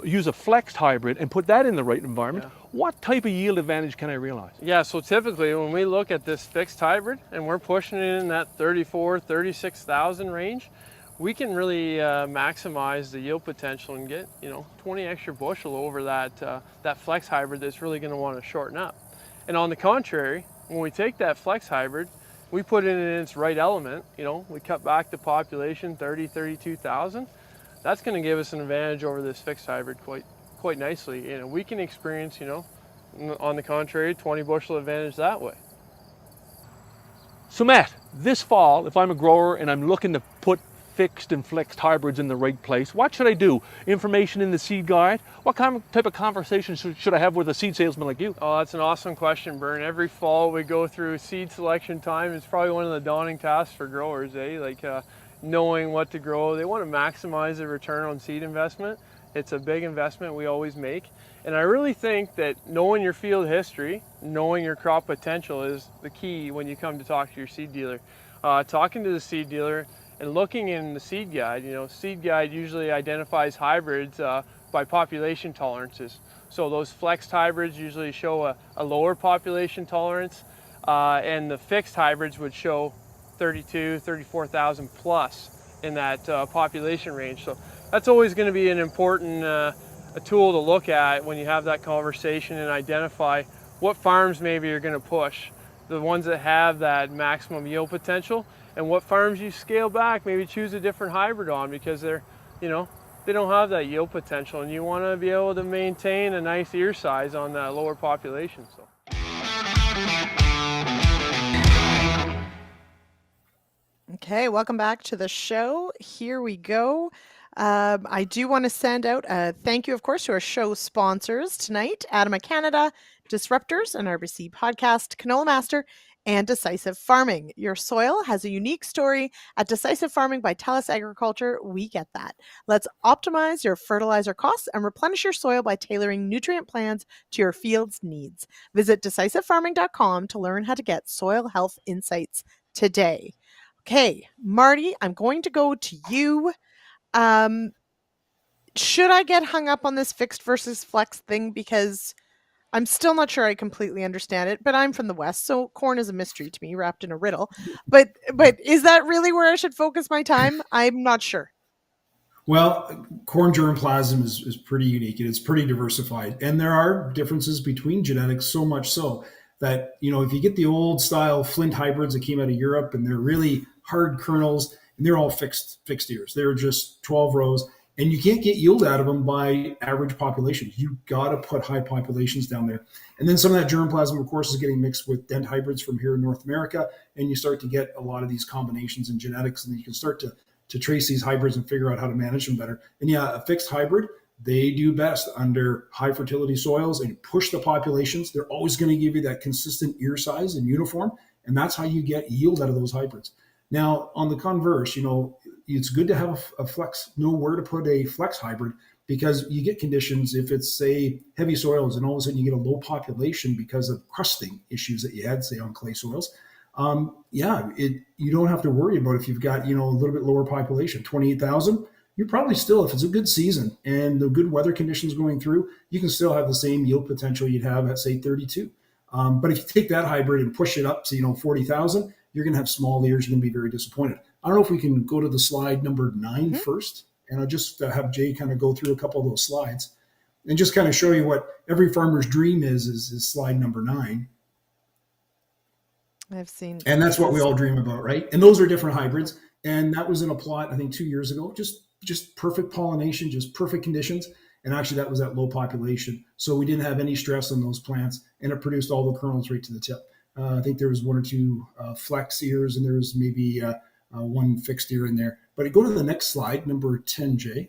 use a flexed hybrid and put that in the right environment, what type of yield advantage can I realize? Yeah, so typically when we look at this fixed hybrid and we're pushing it in that 34, 36,000 range, we can really maximize the yield potential and get, you know, 20 extra bushel over that flex hybrid that's really going to want to shorten up. And on the contrary, when we take that flex hybrid, we put it in its right element, you know, we cut back the population 30, 32,000. That's going to give us an advantage over this fixed hybrid quite nicely. And we can experience, you know, on the contrary, 20 bushel advantage that way. So Matt, this fall, if I'm a grower and I'm looking to put fixed and flexed hybrids in the right place, what should I do? Information in the seed guide? What type of conversation should I have with a seed salesman like you? Oh, that's an awesome question, Bern. Every fall we go through seed selection time. It's probably one of the daunting tasks for growers, eh? Like knowing what to grow. They want to maximize the return on seed investment. It's a big investment we always make. And I really think that knowing your field history, knowing your crop potential is the key when you come to talk to your seed dealer. Talking to the seed dealer and looking in the seed guide, you know, seed guide usually identifies hybrids by population tolerances. So those flexed hybrids usually show a lower population tolerance, and the fixed hybrids would show 32, 34,000 plus in that population range. So that's always going to be an important a tool to look at when you have that conversation and identify what farms maybe you're going to push, the ones that have that maximum yield potential, and what farms you scale back, maybe choose a different hybrid on because they're, you know, they don't have that yield potential, and you want to be able to maintain a nice ear size on that lower population. So. Okay, welcome back to the show. Here we go. I do want to send out a thank you, of course, to our show sponsors tonight, ADAMA Canada, Disruptors, an RBC podcast, CanolaMaster, and Decisive Farming. Your soil has a unique story. At Decisive Farming by Telus Agriculture, we get that. Let's optimize your fertilizer costs and replenish your soil by tailoring nutrient plans to your field's needs. Visit decisivefarming.com to learn how to get soil health insights today. Okay, Marty, I'm going to go to you. Should I get hung up on this fixed versus flex thing? Because I'm still not sure I completely understand it, but I'm from the West, so corn is a mystery to me, wrapped in a riddle. But is that really where I should focus my time? I'm not sure. Well, corn germplasm is pretty unique and it's pretty diversified. And there are differences between genetics, so much so that, you know, if you get the old style Flint hybrids that came out of Europe and they're really hard kernels and they're all fixed ears, they're just 12 rows. And you can't get yield out of them by average population. You got to put high populations down there. And then some of that germplasm, of course, is getting mixed with dent hybrids from here in North America. And you start to get a lot of these combinations in genetics. And then you can start to trace these hybrids and figure out how to manage them better. And yeah, a fixed hybrid, they do best under high fertility soils and push the populations. They're always going to give you that consistent ear size and uniform. And that's how you get yield out of those hybrids. Now, on the converse, you know, it's good to have a flex, know where to put a flex hybrid, because you get conditions if it's, say, heavy soils and all of a sudden you get a low population because of crusting issues that you had, say, on clay soils. You don't have to worry about if you've got, you know, a little bit lower population, 28,000. You probably still, if it's a good season and the good weather conditions going through, you can still have the same yield potential you'd have at, say, 32. But if you take that hybrid and push it up to, you know, 40,000, you're going to have small ears. You're going to be very disappointed. I don't know if we can go to the slide number 9 first, and I'll just have Jay kind of go through a couple of those slides and just kind of show you what every farmer's dream is slide number 9. I've seen. And that's what we all dream about, right? And those are different hybrids. And that was in a plot, I think 2 years ago, just perfect pollination, just perfect conditions. And actually that was at low population. So we didn't have any stress on those plants, and it produced all the kernels right to the tip. I think there was one or two flex ears, and there was maybe one fixed ear in there. But go to the next slide, number 10J.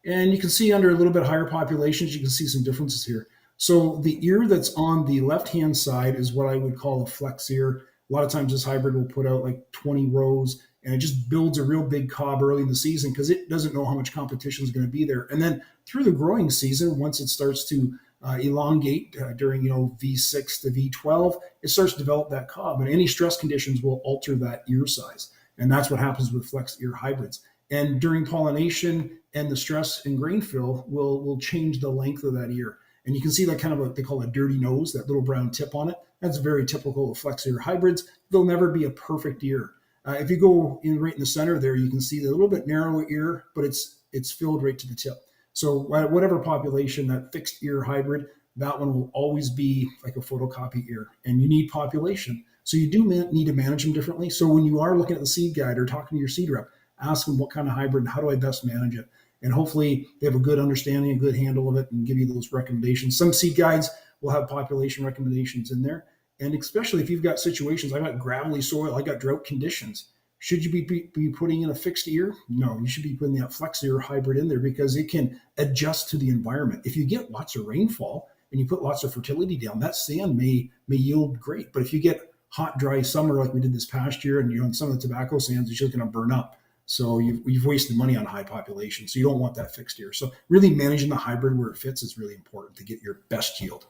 And you can see under a little bit higher populations, you can see some differences here. So the ear that's on the left-hand side is what I would call a flex ear. A lot of times this hybrid will put out like 20 rows, and it just builds a real big cob early in the season because it doesn't know how much competition is going to be there. And then through the growing season, once it starts to elongate during V6 to V12, it starts to develop that cob, and any stress conditions will alter that ear size. And that's what happens with flex ear hybrids. And during pollination and the stress in grain fill will change the length of that ear. And you can see that kind of what they call a dirty nose, that little brown tip on it. That's very typical of flex ear hybrids. They'll never be a perfect ear. If you go in right in the center there, you can see the little bit narrower ear, but it's filled right to the tip. So whatever population, that fixed ear hybrid, that one will always be like a photocopy ear. And you need population. So you do need to manage them differently. So when you are looking at the seed guide or talking to your seed rep, ask them what kind of hybrid and how do I best manage it? And hopefully they have a good understanding, a good handle of it, and give you those recommendations. Some seed guides will have population recommendations in there. And especially if you've got situations, I got gravelly soil, I got drought conditions. Should you be putting in a fixed ear? No, you should be putting that flex ear hybrid in there because it can adjust to the environment. If you get lots of rainfall and you put lots of fertility down, that sand may yield great. But if you get hot, dry summer like we did this past year, and in some of the tobacco sands, it's just going to burn up. So you've wasted money on high population. So you don't want that fixed ear. So really managing the hybrid where it fits is really important to get your best yield.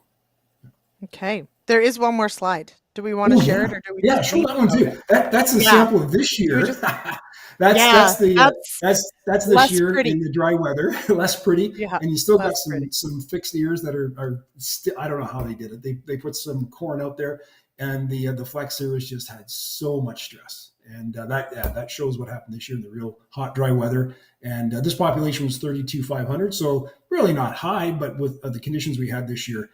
Okay. There is one more slide. Do we want to share it, or do we? Yeah, show that one too. That's the sample of this year. That's this year pretty. In the dry weather, less pretty. Yeah, and you still got some fixed ears that are still. I don't know how they did it. They put some corn out there, and the flex ears just had so much stress. And that shows what happened this year in the real hot, dry weather. And this population was 32,500, so really not high, but with the conditions we had this year,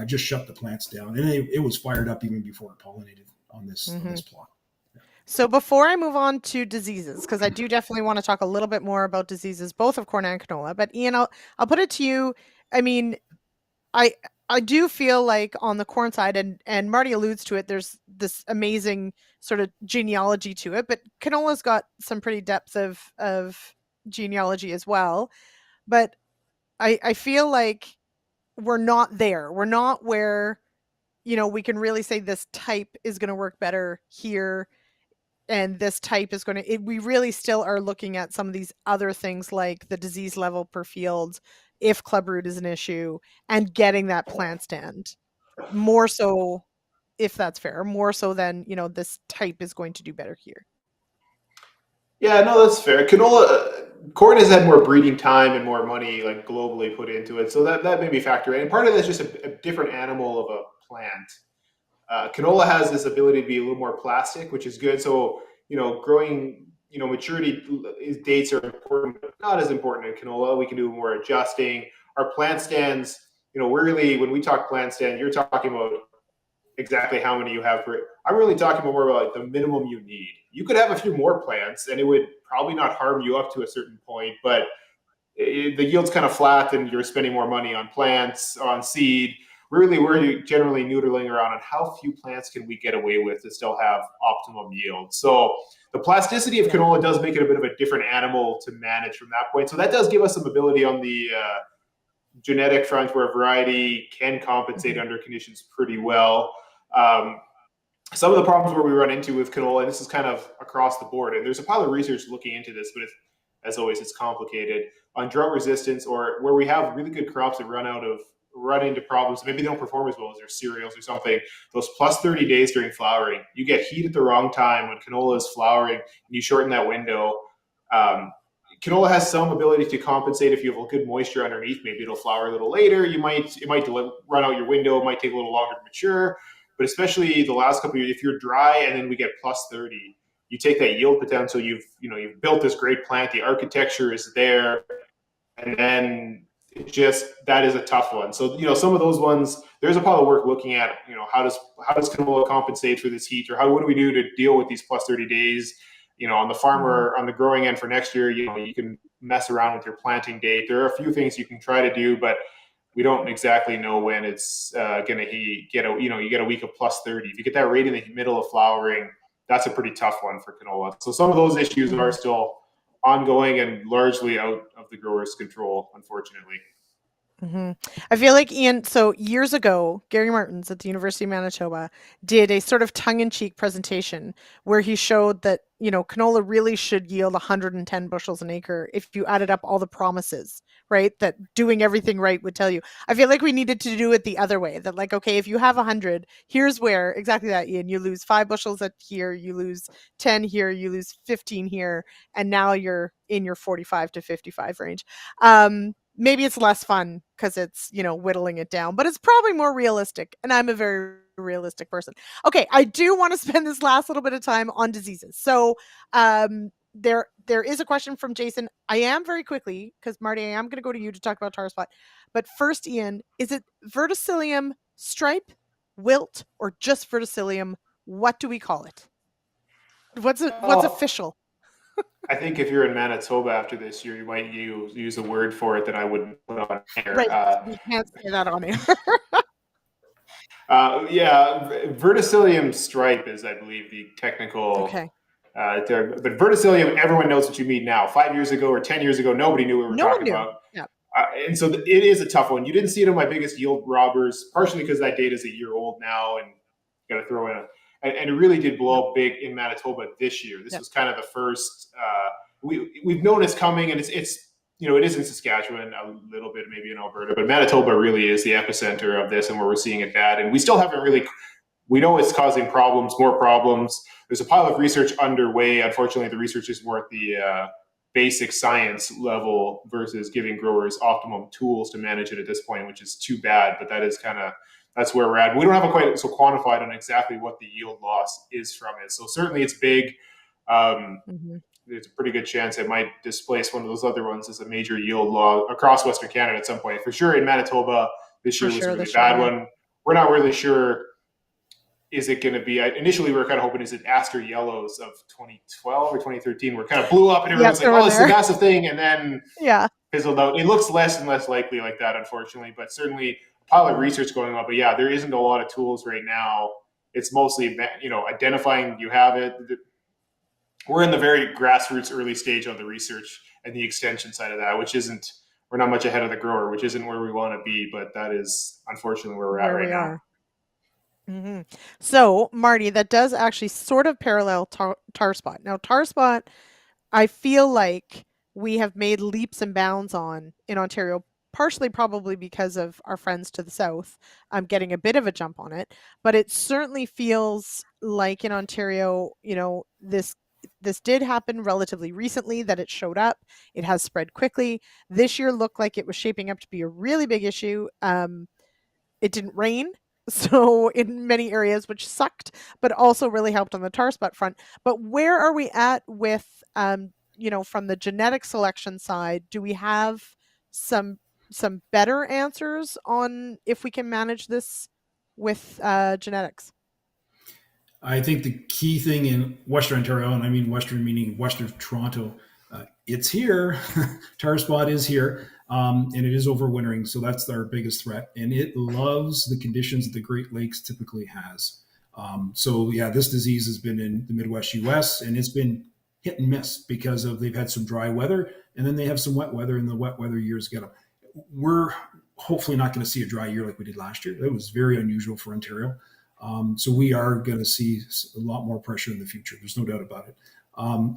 just shut the plants down. And it was fired up even before it pollinated on this plot. Yeah. So before I move on to diseases, because I do definitely want to talk a little bit more about diseases, both of corn and canola. But Ian, I'll put it to you. I mean, I do feel like on the corn side, and Marty alludes to it, there's this amazing sort of genealogy to it, but canola's got some pretty depth of genealogy as well. But I feel like we're not there. We're not where, we can really say this type is going to work better here, and this type is going to, we really still are looking at some of these other things like the disease level per field, if clubroot is an issue, and getting that plant stand more so, if that's fair, more so than, this type is going to do better here. Yeah, no, that's fair. Corn has had more breeding time and more money like globally put into it. So that may be factor in. And part of that's just a different animal of a plant. Canola has this ability to be a little more plastic, which is good. So, growing, maturity dates are important, but not as important in canola. We can do more adjusting. Our plant stands, we're really, when we talk plant stand, you're talking about exactly how many you have per. I'm really talking more about like the minimum you need. You could have a few more plants and it would probably not harm you up to a certain point, but the yield's kind of flat and you're spending more money on plants, on seed. Really, we're generally noodling around on how few plants can we get away with to still have optimum yield. So the plasticity of canola does make it a bit of a different animal to manage from that point. So that does give us some ability on the genetic front where variety can compensate under conditions pretty well. Some of the problems where we run into with canola, and this is kind of across the board, and there's a pile of research looking into this, but as always, it's complicated, on drought resistance, or where we have really good crops that run into problems. Maybe they don't perform as well as their cereals or something. Those plus 30 days during flowering, you get heat at the wrong time when canola is flowering, and you shorten that window. Canola has some ability to compensate if you have a good moisture underneath. Maybe it'll flower a little later. It might run out your window. It might take a little longer to mature. But especially the last couple of years, if you're dry and then we get plus 30, you take that yield potential. You've built this great plant. The architecture is there, and then that is a tough one. So some of those ones, there's a pile of work looking at how does canola compensate for this heat, or what do we do to deal with these plus 30 days? on the farmer, on the growing end for next year, you can mess around with your planting date. There are a few things you can try to do, but we don't exactly know when it's going to get you get a week of plus 30. If you get that right in the middle of flowering, that's a pretty tough one for canola. So some of those issues are still ongoing and largely out of the grower's control, unfortunately. I feel like, Ian, so years ago, Gary Martins at the University of Manitoba did a sort of tongue-in-cheek presentation where he showed that, canola really should yield 110 bushels an acre if you added up all the promises, right? That doing everything right would tell you. I feel like we needed to do it the other way, that like, okay, if you have 100, here's where, exactly that, Ian, you lose 5 bushels at here, you lose 10 here, you lose 15 here, and now you're in your 45 to 55 range. Maybe it's less fun because it's, whittling it down, but it's probably more realistic. And I'm a very realistic person. Okay, I do want to spend this last little bit of time on diseases. So there is a question from Jason. I am very quickly, because Marty, I am going to go to you to talk about tar spot. But first, Ian, is it verticillium stripe, wilt, or just verticillium? What do we call it? What's official? I think if you're in Manitoba after this year, you might use a word for it that I wouldn't put on air. Right, we can't say that on air. Verticillium stripe is, I believe, the technical. Okay. But verticillium, everyone knows what you mean now. 5 years ago or 10 years ago, nobody knew what we were talking about. Yeah. And so it is a tough one. You didn't see it in my biggest yield robbers, partially because that data is a year old now, and you got to throw in and it really did blow up big in Manitoba this year. This was kind of the first. We've known it's coming, and it's it is in Saskatchewan, a little bit maybe in Alberta, but Manitoba really is the epicenter of this, and where we're seeing it bad. And we still haven't really. We know it's causing more problems. There's a pile of research underway. Unfortunately, the research is more at the basic science level versus giving growers optimum tools to manage it at this point, which is too bad. But that's where we're at. We don't have quite so quantified on exactly what the yield loss is from it. So certainly it's big. There's a pretty good chance it might displace one of those other ones as a major yield loss across Western Canada at some point. For sure in Manitoba, this year was a really bad one. We're not really sure. Is it going to be? Initially, we were kind of hoping, is it Aster Yellows of 2012 or 2013? Where it kind of blew up and everyone's like, oh, it's a massive thing. And then fizzled out. It looks less and less likely like that, unfortunately, but certainly a pile of research going on. But yeah, there isn't a lot of tools right now. It's mostly, identifying you have it. We're in the very grassroots early stage of the research and the extension side of that, we're not much ahead of the grower, which isn't where we want to be, but that is unfortunately where we're at right now. So, Marty, that does actually sort of parallel tar spot. Now, tar spot, I feel like we have made leaps and bounds on in Ontario, partially probably because of our friends to the south. I'm getting a bit of a jump on it, but it certainly feels like in Ontario, this did happen relatively recently, that it showed up. It has spread quickly. This year looked like it was shaping up to be a really big issue. It didn't rain. So in many areas, which sucked, but also really helped on the tar spot front. But where are we at with, from the genetic selection side? Do we have some better answers on if we can manage this with genetics? I think the key thing in Western Ontario, and I mean Western meaning western of Toronto, it's here. Tar spot is here. And it is overwintering, so that's our biggest threat. And it loves the conditions that the Great Lakes typically has. This disease has been in the Midwest U.S., and it's been hit and miss because they've had some dry weather, and then they have some wet weather, and the wet weather years get them. We're hopefully not going to see a dry year like we did last year. That was very unusual for Ontario. So we are going to see a lot more pressure in the future. There's no doubt about it.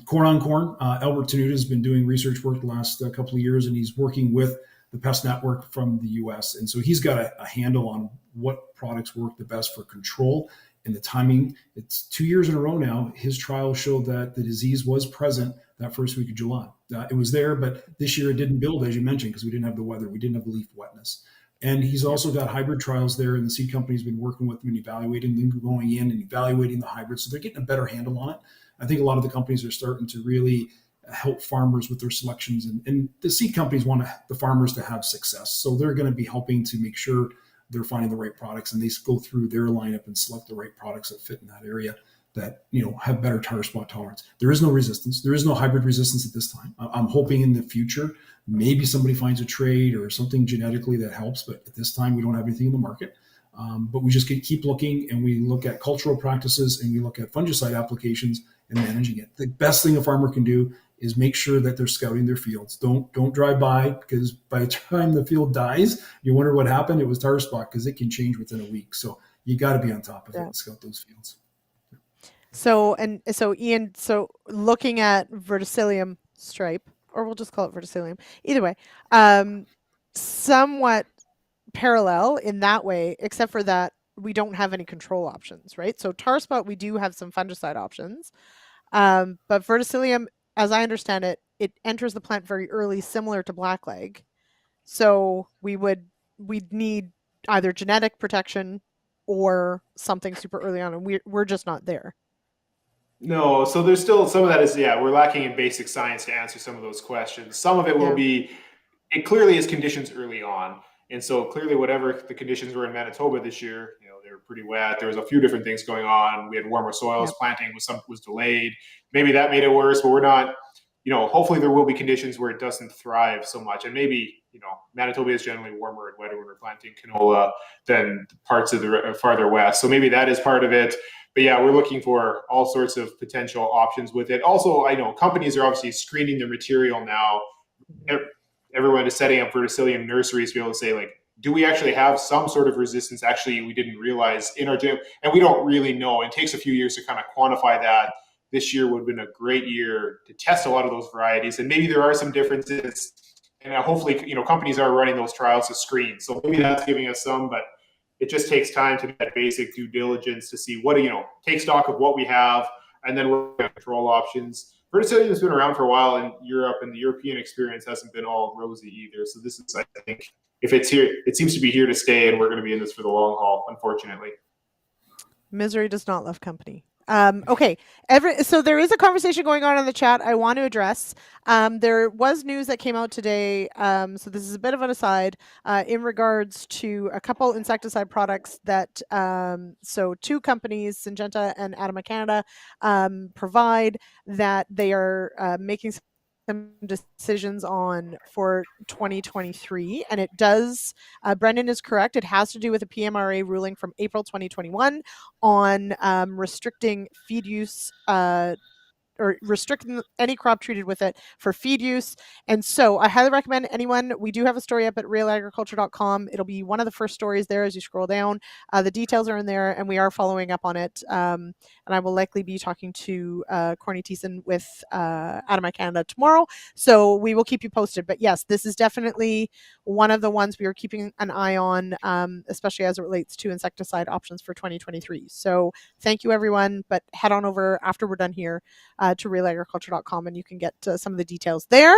Corn on corn, Albert Tenuta has been doing research work the last couple of years, and he's working with the pest network from the U.S. And so he's got a handle on what products work the best for control and the timing. It's 2 years in a row now. His trial showed that the disease was present that first week of July. It was there, but this year it didn't build, as you mentioned, because we didn't have the weather. We didn't have the leaf wetness. And he's also got hybrid trials there, and the seed company's been working with them and evaluating them, going in and evaluating the hybrids. So they're getting a better handle on it. I think a lot of the companies are starting to really help farmers with their selections, and the seed companies want the farmers to have success. So they're going to be helping to make sure they're finding the right products, and they go through their lineup and select the right products that fit in that area. that have better tar spot tolerance. There is no resistance. There is no hybrid resistance at this time. I'm hoping in the future maybe somebody finds a trait or something genetically that helps, but at this time we don't have anything in the market. But we just keep looking, and we look at cultural practices, and we look at fungicide applications and managing it. The best thing a farmer can do is make sure that they're scouting their fields. Don't drive by, because by the time the field dies, you wonder what happened. It was tar spot, because it can change within a week. So you got to be on top of it and scout those fields. So Ian, so looking at verticillium stripe, or we'll just call it verticillium, either way, somewhat parallel in that way, except for that we don't have any control options, right? So tar spot, we do have some fungicide options, but verticillium, as I understand it, it enters the plant very early, similar to blackleg. So we'd need either genetic protection or something super early on, and we're just not there. No, so there's still some of that is, we're lacking in basic science to answer some of those questions. Some of it will be, it clearly is conditions early on. And so clearly whatever the conditions were in Manitoba this year, they were pretty wet. There was a few different things going on. We had warmer soils, planting was delayed. Maybe that made it worse, but we're not, hopefully there will be conditions where it doesn't thrive so much. And maybe, Manitoba is generally warmer and wetter when we're planting canola than parts of the farther west. So maybe that is part of it. But we're looking for all sorts of potential options with it. Also, I know companies are obviously screening their material now. Everyone is setting up verticillium nurseries to be able to say, like, do we actually have some sort of resistance? Actually, we didn't realize in our gym, and we don't really know. It takes a few years to kind of quantify that. This year would have been a great year to test a lot of those varieties, and maybe there are some differences. And hopefully, companies are running those trials to screen. So maybe that's giving us some, but it just takes time to do that basic due diligence to see what, take stock of what we have, and then we're going to control options. Verticillium has been around for a while in Europe, and the European experience hasn't been all rosy either. So this is, I think, if it's here, it seems to be here to stay, and we're going to be in this for the long haul, unfortunately. Misery does not love company. Okay. So there is a conversation going on in the chat I want to address. There was news that came out today. So this is a bit of an aside in regards to a couple insecticide products that so two companies, Syngenta and ADAMA Canada, provide, that they are making some decisions on for 2023, and it does, Brendan is correct, it has to do with a PMRA ruling from April 2021 on restricting feed use or restricting any crop treated with it for feed use. And so I highly recommend anyone, we do have a story up at realagriculture.com. It'll be one of the first stories there as you scroll down. The details are in there, and we are following up on it. And I will likely be talking to Corny Thiessen with ADAMA Canada tomorrow. So we will keep you posted. But yes, this is definitely one of the ones we are keeping an eye on, especially as it relates to insecticide options for 2023. So thank you, everyone. But head on over after we're done here to realagriculture.com, and you can get some of the details there.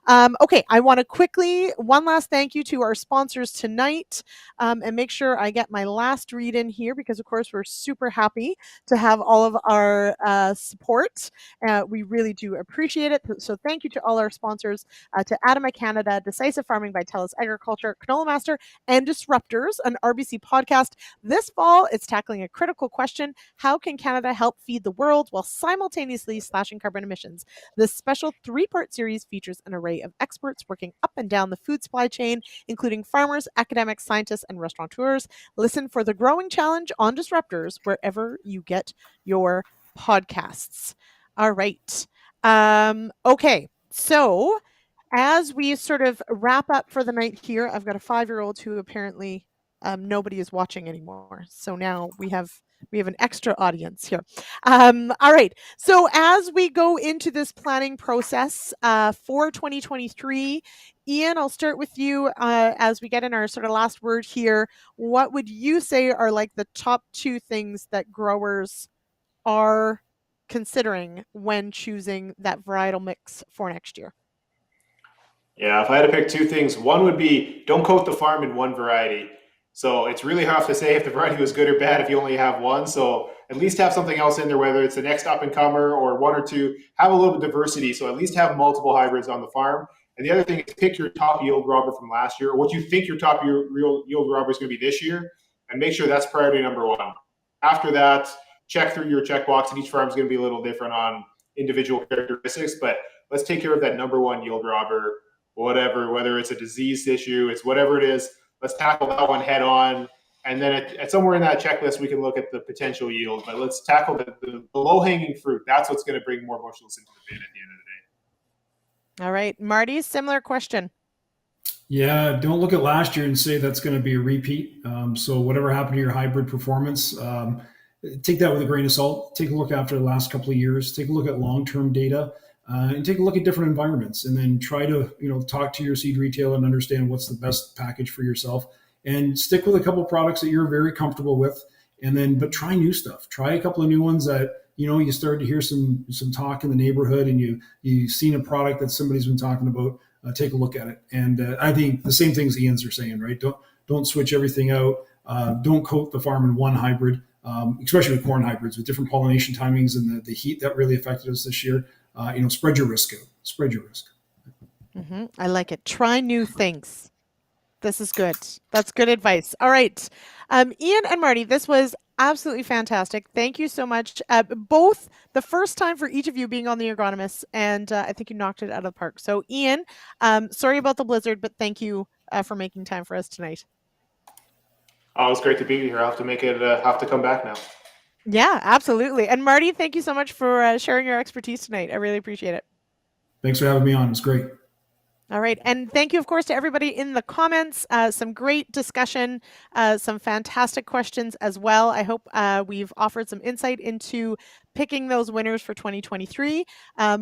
Okay, I want to quickly, one last thank you to our sponsors tonight, and make sure I get my last read in here, because of course we're super happy to have all of our support. We really do appreciate it. So thank you to all our sponsors, to ADAMA Canada, Decisive Farming by Telus Agriculture, CanolaMaster, and Disruptors, an RBC podcast. This fall, it's tackling a critical question: how can Canada help feed the world while simultaneously slashing carbon emissions? This special 3-part series features an array of experts working up and down the food supply chain, including farmers, academics, scientists, and restaurateurs. Listen for The Growing Challenge on Disruptors wherever you get your podcasts. All right. Okay. So as we sort of wrap up for the night here, I've got a 5-year-old who apparently nobody is watching anymore. So now we have an extra audience here. All right. So as we go into this planning process for 2023, Ian, I'll start with you as we get in our sort of last word here. What would you say are like the top 2 things that growers are considering when choosing that varietal mix for next year? Yeah, if I had to pick 2 things, one would be don't coat the farm in one variety. So it's really hard to say if the variety was good or bad if you only have one. So at least have something else in there, whether it's the next up and comer or 1 or 2, have a little bit of diversity. So at least have multiple hybrids on the farm. And the other thing is pick your top yield robber from last year, or what you think your top yield robber is going to be this year, and make sure that's priority number 1. After that, check through your checkbox, and each farm is going to be a little different on individual characteristics, but let's take care of that number one yield robber, whether it's a disease issue, it's whatever it is, let's tackle that one head on. And then at somewhere in that checklist, we can look at the potential yield, but let's tackle the low-hanging fruit. That's what's going to bring more bushels into the bin at the end of the day. All right, Marty, similar question. Yeah, don't look at last year and say that's going to be a repeat. So whatever happened to your hybrid performance, take that with a grain of salt. Take a look after the last couple of years. Take a look at long-term data, and take a look at different environments, and then try to talk to your seed retailer and understand what's the best package for yourself. And stick with a couple of products that you're very comfortable with, but try new stuff. Try a couple of new ones that you start to hear some talk in the neighborhood, and you've seen a product that somebody's been talking about. Take a look at it. And I think the same things Ian's are saying, right? Don't switch everything out. Don't coat the farm in one hybrid, especially with corn hybrids with different pollination timings and the heat that really affected us this year. Spread your risk out. Spread your risk. Mm-hmm. I like it. Try new things. This is good. That's good advice. All right. Ian and Marty, this was absolutely fantastic. Thank you so much. Both the first time for each of you being on the Agronomists, and I think you knocked it out of the park. So Ian, sorry about the blizzard, but thank you for making time for us tonight. Oh, it's great to be here. I'll have to have to come back now. Yeah, absolutely. And Marty, thank you so much for sharing your expertise tonight. I really appreciate it. Thanks for having me on. It's great. All right. And thank you, of course, to everybody in the comments. Some great discussion, some fantastic questions as well. I hope we've offered some insight into picking those winners for 2023.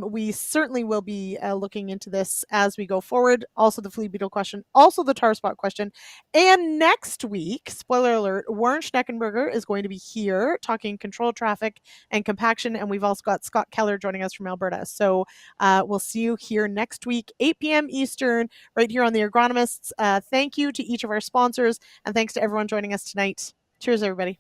We certainly will be looking into this as we go forward. Also the flea beetle question, also the tar spot question. And next week, spoiler alert, Warren Schneckenberger is going to be here talking control traffic and compaction. And we've also got Scott Keller joining us from Alberta. So we'll see you here next week, 8 p.m. Eastern, right here on the Agronomists. Thank you to each of our sponsors, and thanks to everyone joining us tonight. Cheers, everybody.